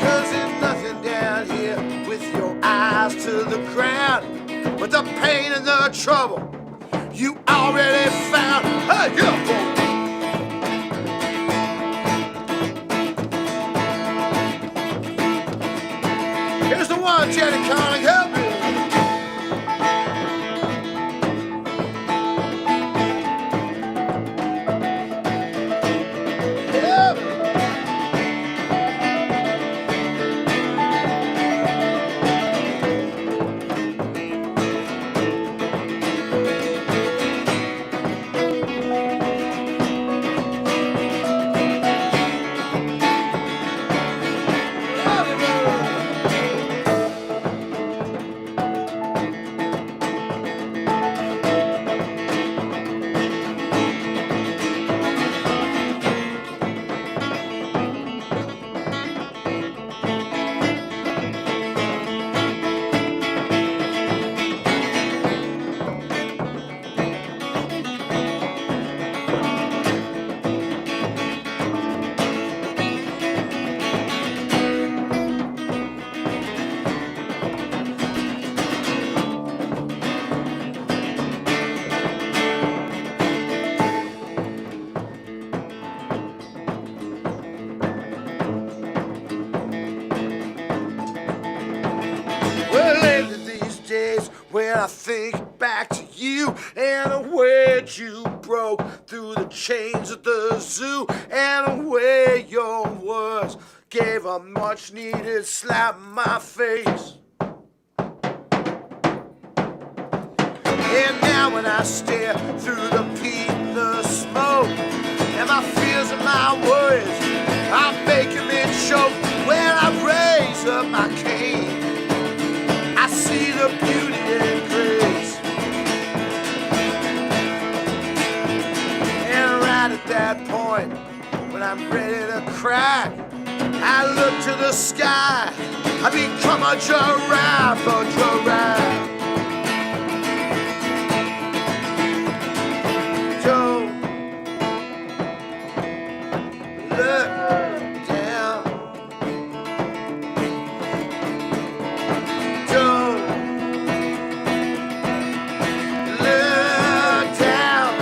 'Cause there's nothing down here with your eyes to the ground, but the pain and the trouble you already found. Hey, yeah. Here's the one, Jenny Conlee, help me. Help me. was when I think back to you and the way you broke through the chains at the zoo and the way your words gave a much needed slap in my face. And now when I stare through the peat and the smoke and my fears and my worries, I'm making me choke. When I raise up my cane, I see the beauty and grace. And right at that point, when I'm ready to cry, I look to the sky. I become a giraffe, a giraffe. Don't look down. Don't look down.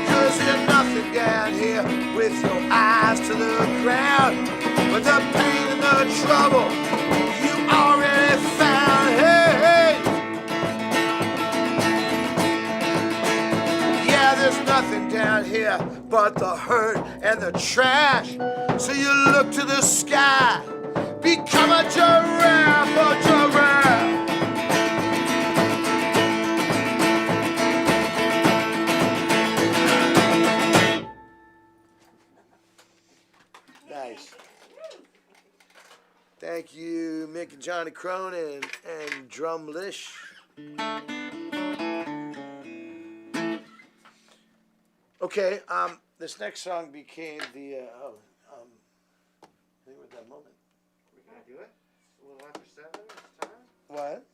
'Cause there's nothing down here with your eyes to the ground. But the pain and the trouble you already found. Hey, hey. Yeah, there's nothing down here but the hurt and the trash. So you look to the sky, become a giraffe, a giraffe. Nice. Thank you, Mick and Johnny Cronin and Drumlish. Okay, this next song became the, I think we're at that moment. We're gonna do it? A little after 7, it's time? What?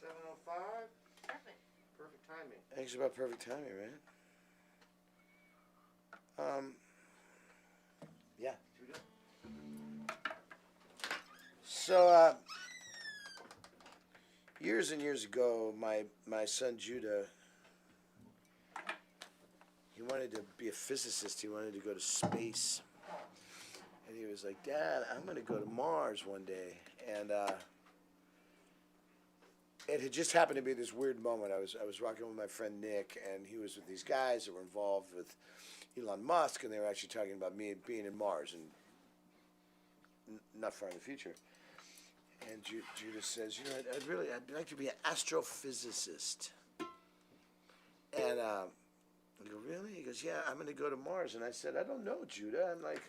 7:05? Perfect. Perfect timing. I think it's about perfect timing, right? Yeah. Judah? So, years and years ago, my son Judah, he wanted to be a physicist. He wanted to go to space. And he was like, Dad, I'm going to go to Mars one day. And it had just happened to be this weird moment. I was rocking with my friend Nick, and he was with these guys that were involved with Elon Musk, and they were actually talking about me being in Mars and not far in the future. And Judah says, I'd like to be an astrophysicist. And I go, really? He goes, yeah, I'm going to go to Mars. And I said, I don't know, Judah. I'm like,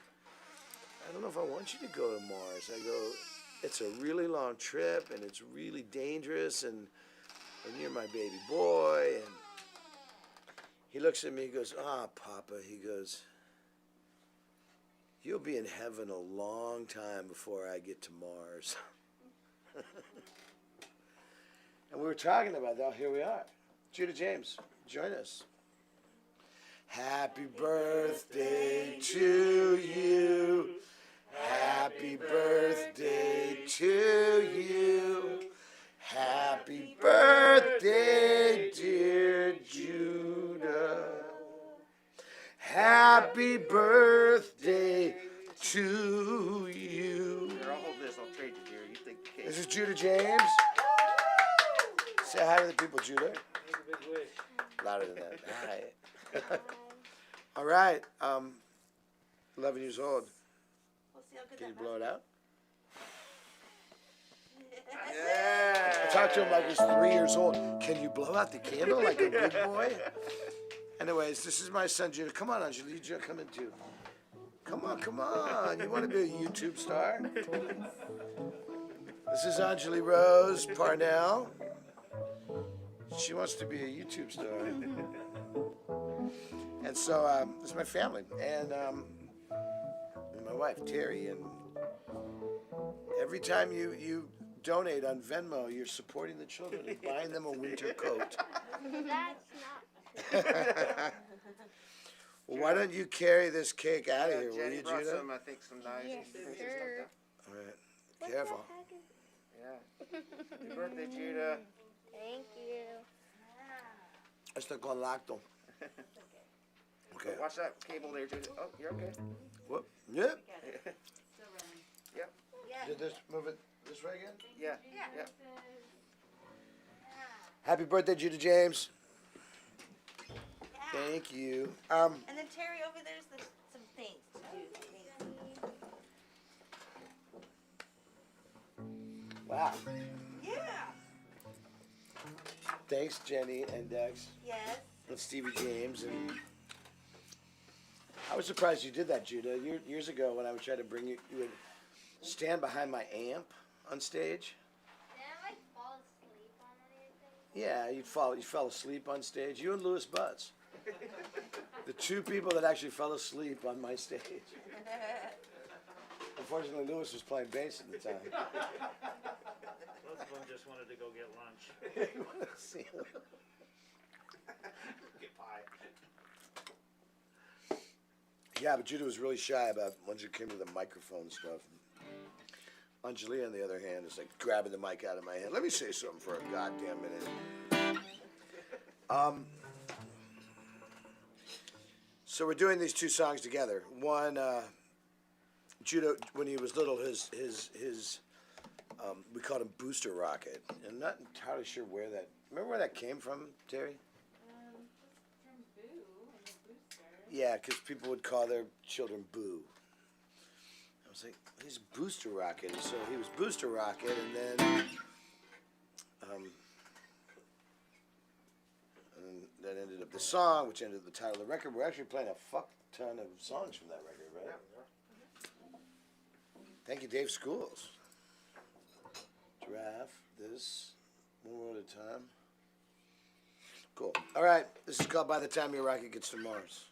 I don't know if I want you to go to Mars. I go, it's a really long trip, and it's really dangerous, and you're my baby boy. And he looks at me, he goes, Papa, he goes, you'll be in heaven a long time before I get to Mars. And we were talking about that. Here we are. Judah James, join us. Happy birthday to you. Happy birthday to you. Happy birthday, dear Judah. Happy birthday to you. Here, I'll hold this. I'll trade you, dear. You take the cake. This is Judah James. Say hi to the people, Judah. Louder than that. Hi. All right. 11 years old. We'll see how good Can you that blow it out? Yeah. I talked to him like he's 3 years old. Can you blow out the candle like a big boy? Anyways, this is my son, Judah. Come on, Anjali. You come in too. Come on. You want to be a YouTube star? This is Anjali Rose Parnell. She wants to be a YouTube star. And so, this is my family. And my wife, Terry. And every time you donate on Venmo, you're supporting the children and buying them a winter coat. That's not. Well, why don't you carry this cake out of here, will Jenny you, brought Judah? some, I think, some knives Yes, and scissors sir. and stuff. All right. Careful. Yeah. Happy birthday, Judah. Thank you. Esto con lacto. Okay. Watch that cable there, Judah. Oh, you're okay. Whoop. Yep. Yep. Yeah. Did this move it? This way again? Yeah. Yeah. Happy birthday, Judah James. Yeah. Thank you. And then Terry, over there's some things to do. Wow. Yeah. Thanks, Jenny and Dex Yes. and Stevie James. And I was surprised you did that, Judah. Years ago, when I would try to bring you, you would stand behind my amp on stage. Did I like fall asleep on anything? Yeah, you fell asleep on stage. You and Louis Butts. The two people that actually fell asleep on my stage. Unfortunately, Louis was playing bass at the time. Both of them just wanted to go get lunch. Get pie. Yeah, but Judah was really shy about once it came to the microphone stuff. Angelia, on the other hand, is like grabbing the mic out of my hand. Let me say something for a goddamn minute. So we're doing these two songs together. One, Judah, when he was little, his we called him Booster Rocket. I'm not entirely sure where that. Remember where that came from, Terry? From Boo and the Booster. Yeah, because people would call their children Boo. I was like, he's Booster Rocket. And so he was Booster Rocket, and then that ended up the song, which ended up the title of the record. We're actually playing a fuck ton of songs from that record, right? Thank you, Dave Schools. Giraffe, this, one word at a time. Cool. All right, this is called By the Time Your Rocket Gets to Mars.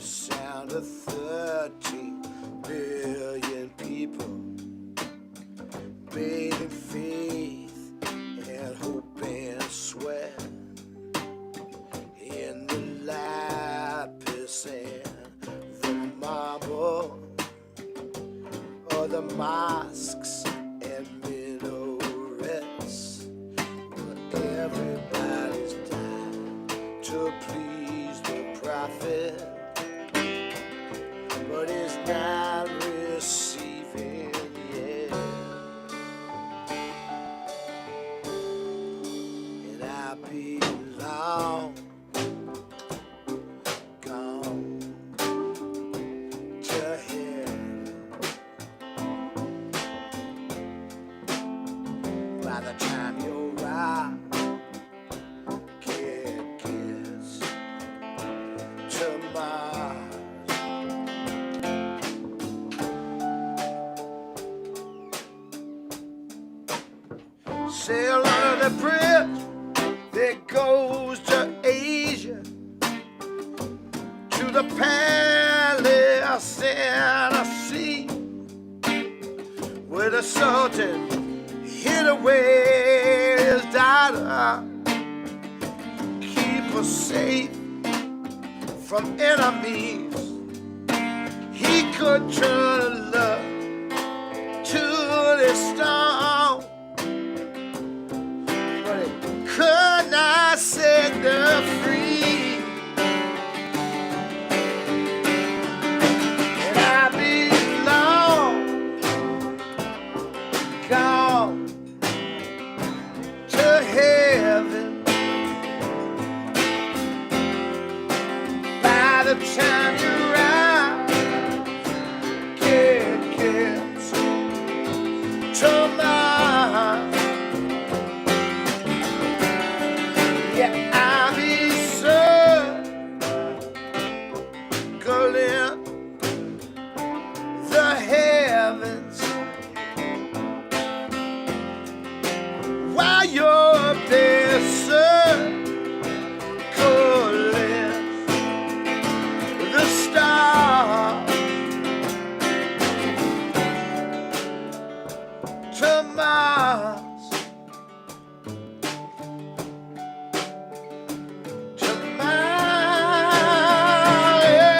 Sound of 13 billion people bathing faith and hope and sweat in the lapis and the marble or the mosques and minarets where everybody's died to please the prophet, but is not receiving yet. And I belong, gone to heaven by the time your rocket gets to Mars. Sail under the bridge that goes to Asia, to the palace in a sea, where the Sultan hid away his daughter, keep her safe from enemies. He could turn love to the stone, could not set her free. And I belong, gone to heaven by the time you rise gets to mine. Yeah, I'll be circling the heavens while you're up there circling the stars to Mars, to Mars, yeah.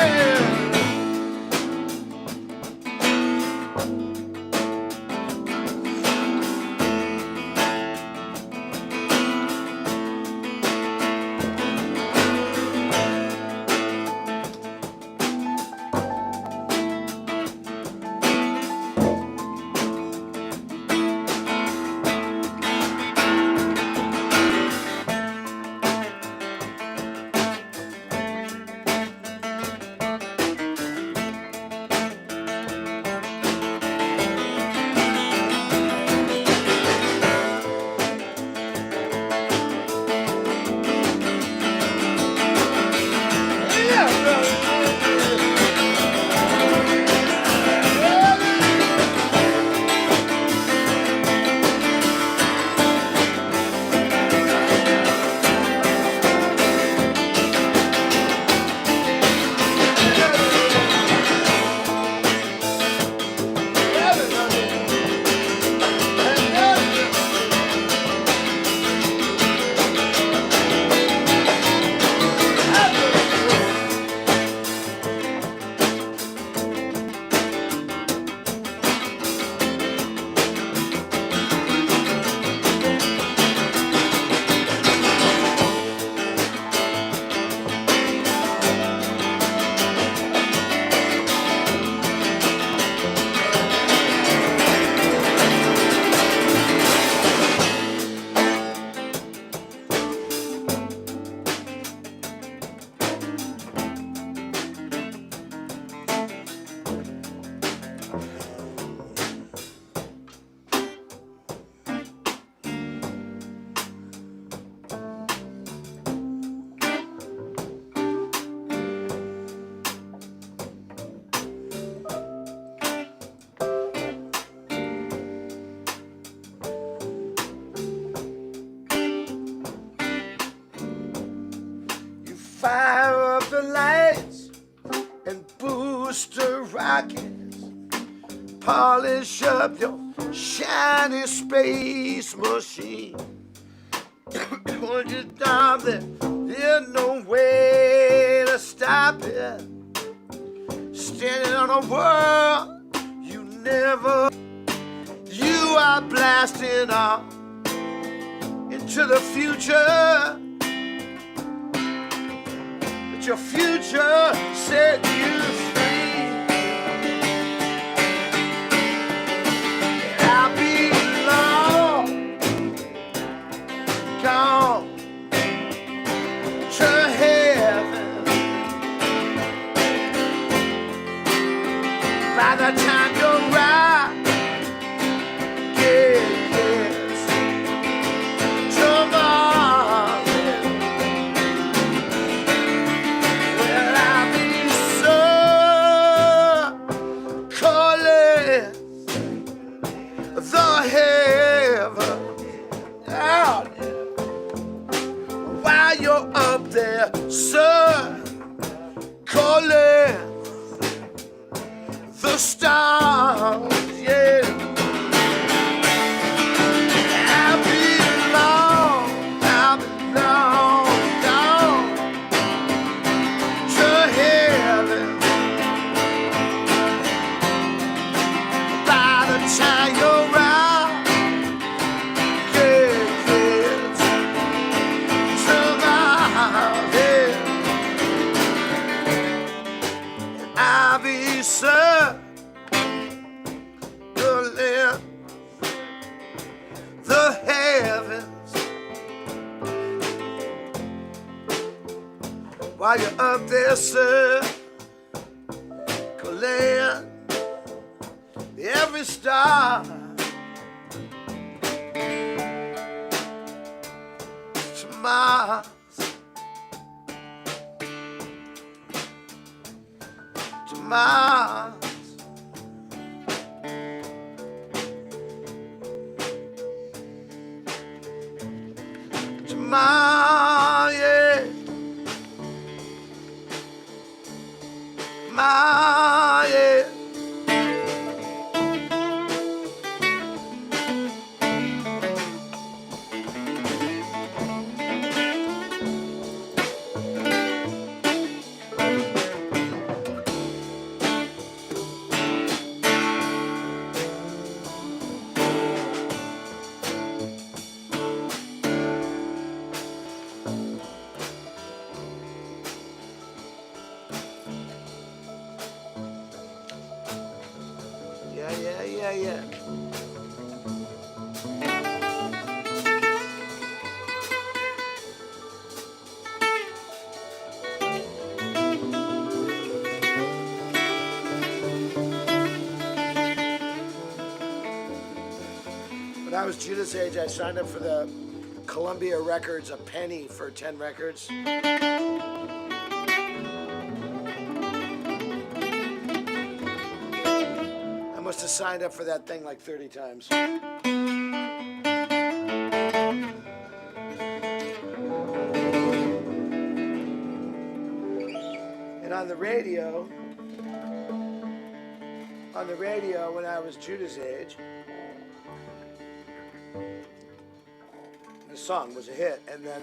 Fire up the lights and boost the rockets. Polish up your shiny space machine. Hold you down there, there's no way to stop it. Standing on a world you never. You are blasting off into the future. Your future set you free. I'll be long gone to heaven by the time you're right. Yes, tomorrow. While you're up there, circling the stars, yeah. I'll be long gone to heaven by the time you're out. I'll be circling the heavens while you're up there circling. Yeah. every star. To Mars. To Mars. To Mars, yeah. Mars, yeah. Yeah. When I was Judah's age, I signed up for the Columbia Records, a penny for 10 records. I must have signed up for that thing like 30 times. And on the radio, when I was Judah's age, the song was a hit. And then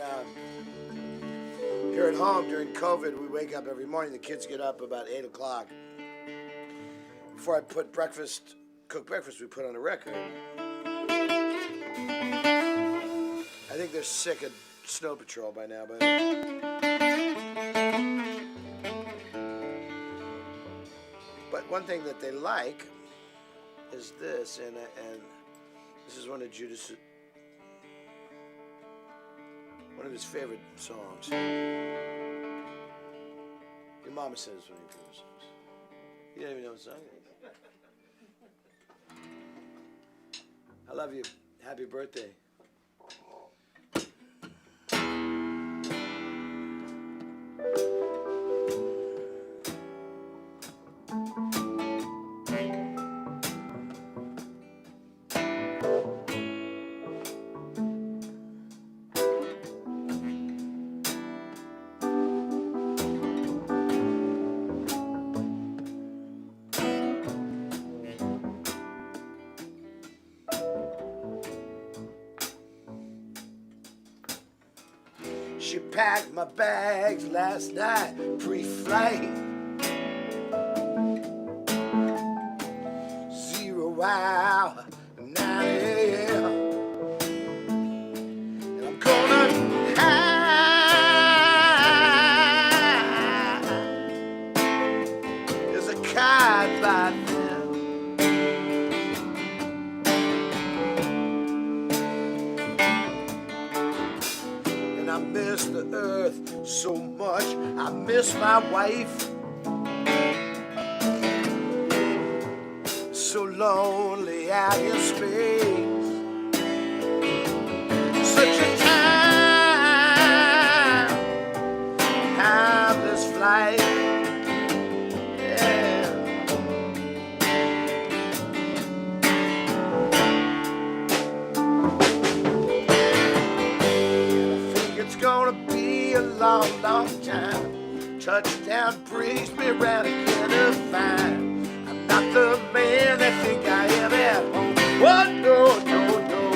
here at home during COVID, we wake up every morning. The kids get up about 8 o'clock. Before I cook breakfast, we put on a record. I think they're sick of Snow Patrol by now, but one thing that they like is this, and this is one of his favorite songs. Your mama says it's one of your favorite songs. You don't even know what song it is. I love you. Happy birthday. She packed my bags last night, pre-flight. 0 hour, 9 a.m. And I'm gonna hide as a kite by them. I miss the earth so much. I miss my wife. So lonely out in space. Such a time, timeless flight. Yeah. It's gonna be a long, long time. Touchdown brings me round again to find I'm not the man they think I am at home. Oh, no, no, no.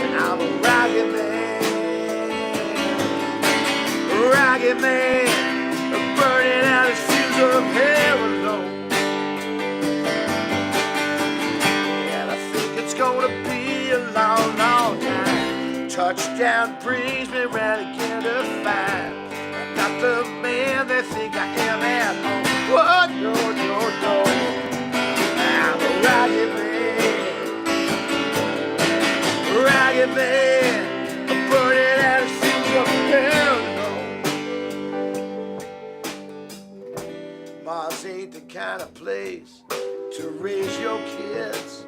And I'm a ragged man, burning out his fuse of hell alone. And I think it's gonna be a long, long time. Touchdown brings me round again to find I'm not the man they think I am at home. Oh, no, no, no. I'm a ragged man, burning out his fuse of hell alone. Mars ain't the kind of place to raise your kids.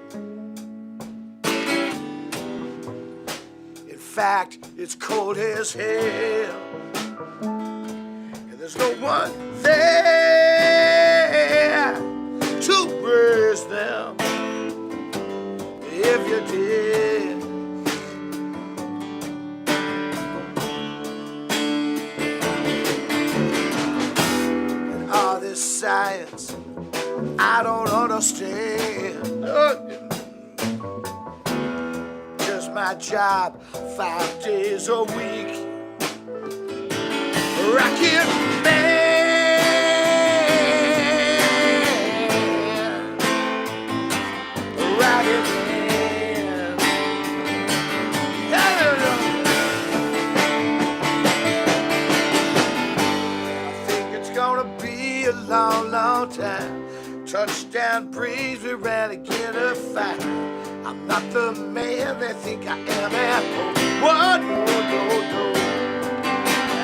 In fact, it's cold as hell, and there's no one there to brace them. If you did, and all this science I don't understand. Just my job 5 days a week. Rocket man, rocket man. I think it's gonna be a long, long time. Touchdown brings me round again to fight. I'm not the man they think I am at home. What? No, no, no.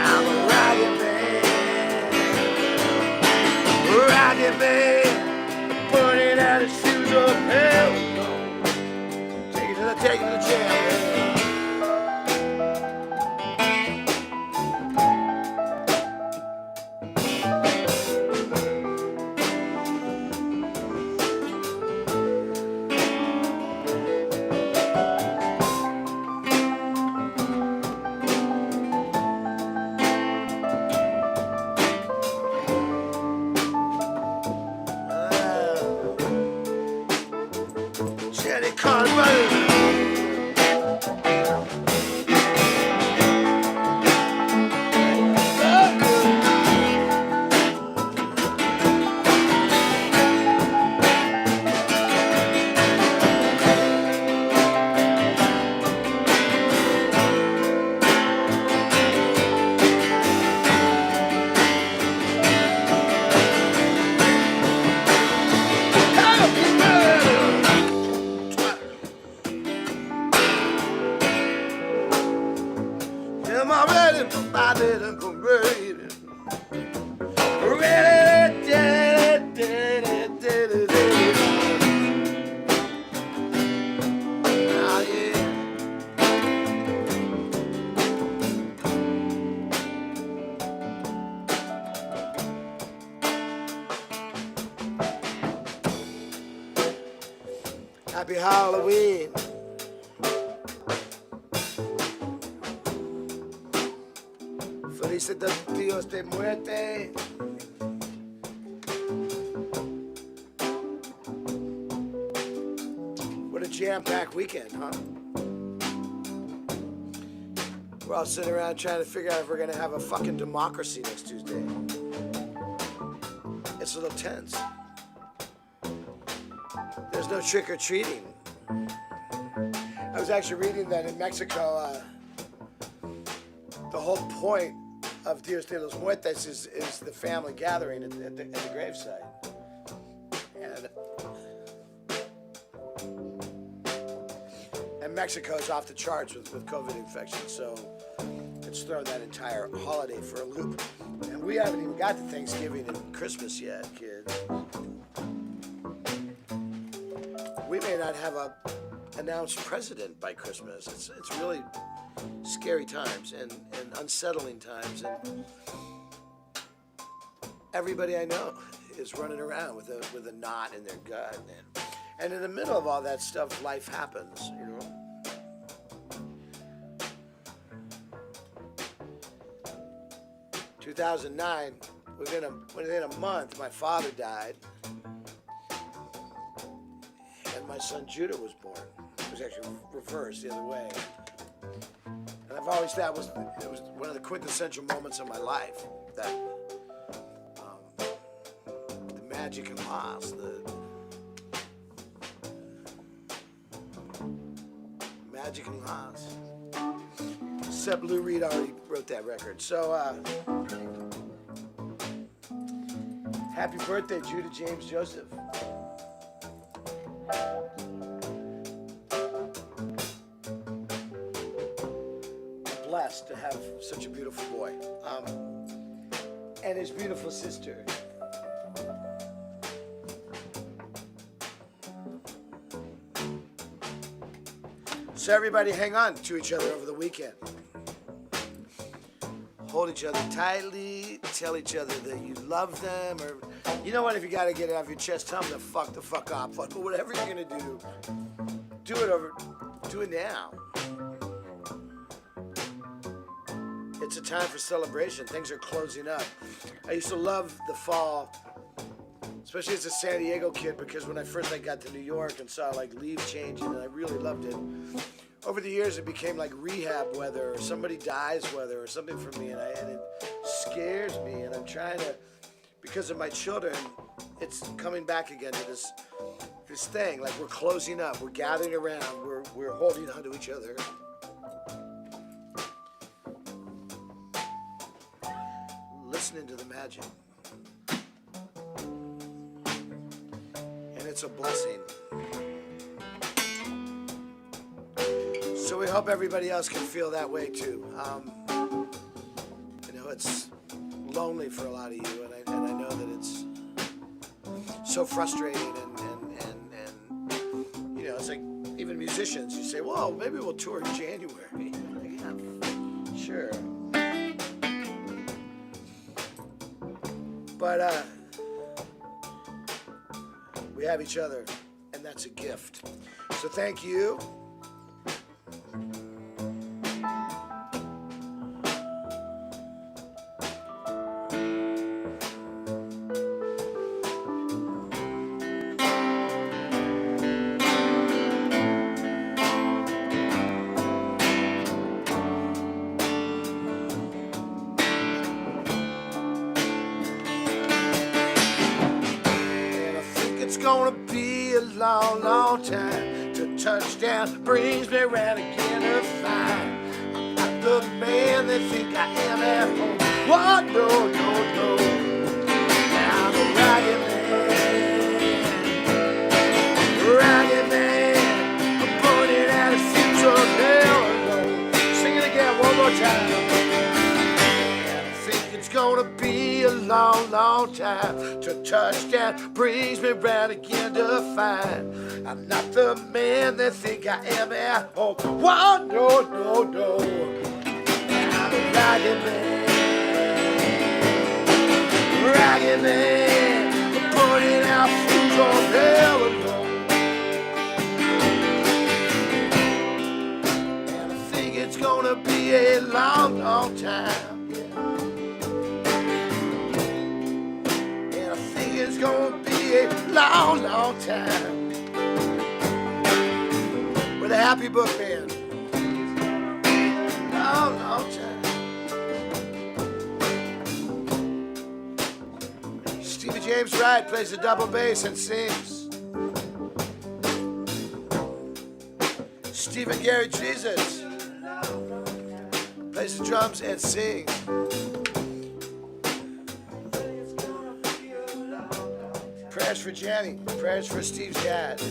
I'm a rocket man, burning out his shoes of hell. No. Take it to the jail. Am I ready for my little parade? Oh, yeah. Happy Halloween. Feliz Dios de Muerte. What a jam-packed weekend, huh? We're all sitting around trying to figure out if we're gonna have a fucking democracy next Tuesday. It's a little tense. There's no trick-or-treating. I was actually reading that in Mexico, the whole point of Dios de los Muertos is the family gathering at the gravesite. And Mexico's off the charts with COVID infection, so it's thrown that entire holiday for a loop. And we haven't even got to Thanksgiving and Christmas yet, kids. We may not have a announced president by Christmas. It's really scary times and unsettling times, and everybody I know is running around with a knot in their gut, and in the middle of all that stuff, life happens, you know. In 2009, within a month, my father died, and my son Judah was born. It was actually reversed the other way. And I've always thought it was one of the quintessential moments of my life, that the magic and loss, the magic and loss. Except Lou Reed already wrote that record. So happy birthday, Judah James Joseph. Blessed to have such a beautiful boy, and his beautiful sister. So everybody hang on to each other over the weekend. Hold each other tightly. Tell each other that you love them. Or, you know what, if you got to get it off your chest, tell them to fuck the fuck off. But whatever you're going to do it now. It's a time for celebration. Things are closing up. I used to love the fall, especially as a San Diego kid, because when I first got to New York and saw like leaves changing, and I really loved it. Over the years, it became like rehab weather or somebody dies weather or something for me, and it scares me. And I'm trying to, because of my children, it's coming back again to this thing. Like we're closing up, we're gathering around, we're holding on to each other. Listening to the magic. And it's a blessing. So we hope everybody else can feel that way too. I know it's lonely for a lot of you, and I know that it's so frustrating, and you know, it's like even musicians, you say, well, maybe we'll tour in January. Like, yeah, sure. But we have each other, and that's a gift. So thank you. Gonna be a long, long time till touchdown brings me round again to find I'm not the man they think I am at home. What? No, no, no. I'm a ragged man, I'm burning out of future hell alone. Sing it again one more time. It's gonna be a long, long time till touchdown brings me round again to find I'm not the man they think I am at home. Whoa, no, no, no. I'm a ragged man, I'm burning out fuse on hell alone. And I think it's gonna be a long, long time. It's gonna be a long, long time with a happy book band. Long, long time. Stevie James Wright plays the double bass and sings. Stephen Gary Jesus plays the drums and sings. Prayers for Jenny. Prayers for Steve's dad.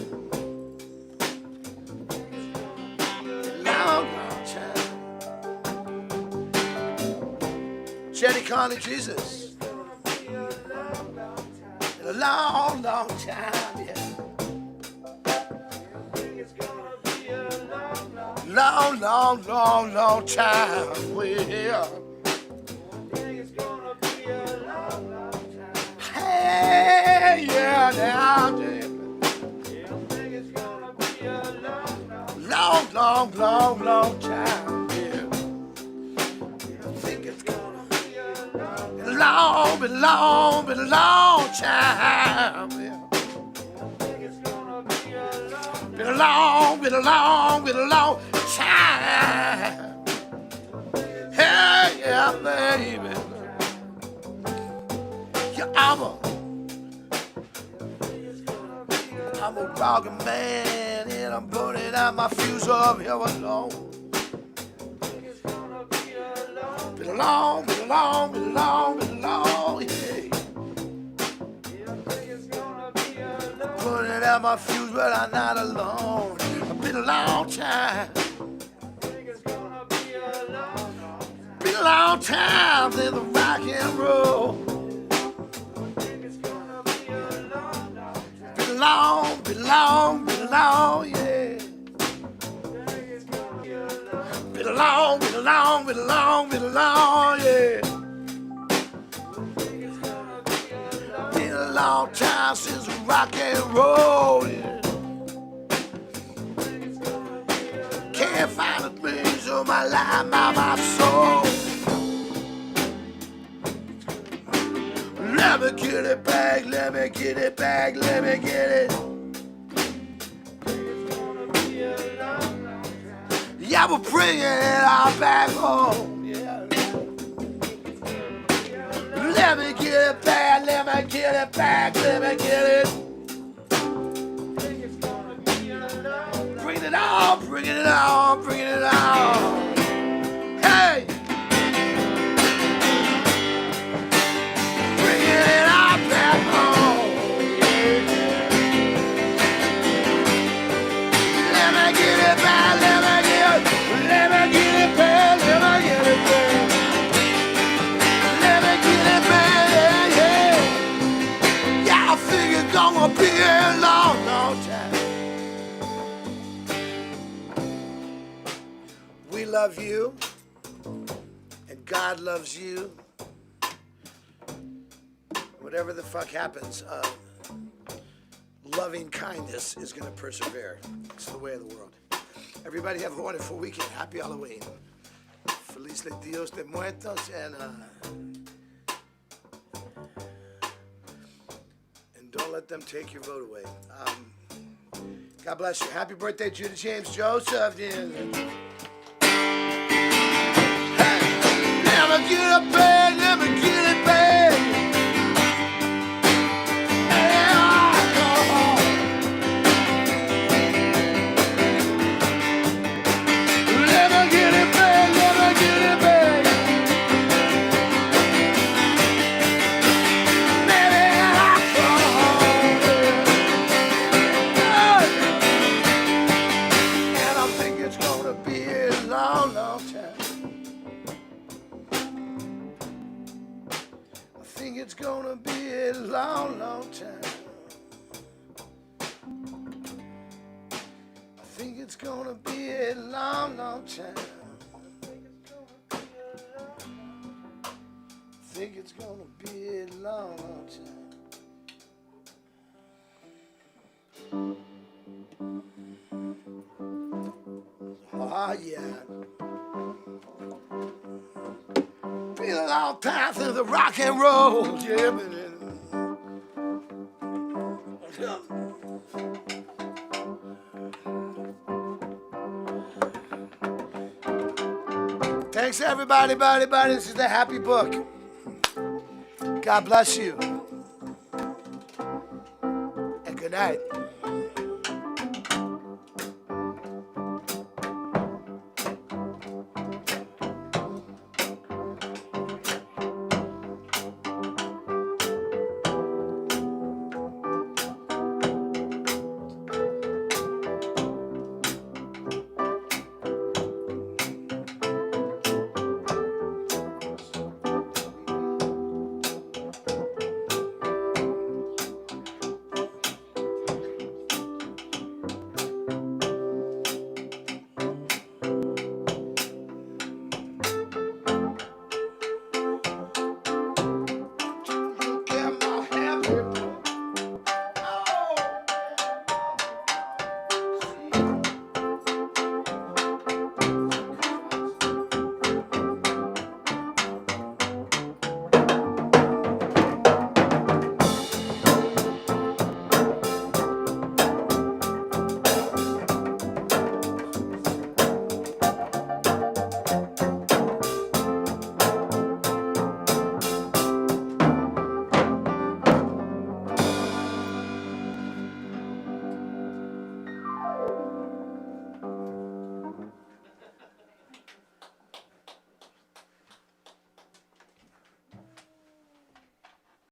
Long, long time. Jenny Conlee-Drizos. A long, long time, yeah. Long, long, long, long time. Well. Hey, yeah, now, long, long, long, long time, yeah. I think it's gonna be a long, long time, yeah. Been a long time. Hey, yeah, baby. Yeah, I'm a rockin' man, and I'm burning out my fuse up here alone. Been long, yeah. Burning out my fuse, but I'm not alone. It's been a long time. Been a long time in the rock and roll. Been long, yeah. long, yeah. Been a long time since rock and roll, yeah. Can't find the things of my life, my soul. Let me get it back, let me get it back, let me get it. Yeah, we're bringing it all back home. Yeah. Let me get it back, let me get it back, let me get it. Bring it on, bring it on, bring it on. Hey! Bringing it all back home. Let me get it back, let me get it back, let me get it back. Let me get it back, yeah. Yeah, I think it's gonna be a long, long time. We love you, and God loves you. Whatever the fuck happens, loving kindness is going to persevere. It's the way of the world. Everybody have a wonderful weekend. Happy Halloween. Feliz Dios de Muertos, and don't let them take your vote away. God bless you. Happy birthday, Judah James Joseph. Yeah. Never get it back, never get it back. Never get it back, never get it back. Maybe I'll come home. And I think it's gonna be a long, long time. I think it's gonna be a long, long time. I think it's gonna be a long, long time. I think it's gonna be a long, long time. Oh yeah. Been a long time since the rock and roll, yeah, Thanks everybody, buddy. This is the Happy Book. God bless you. And good night.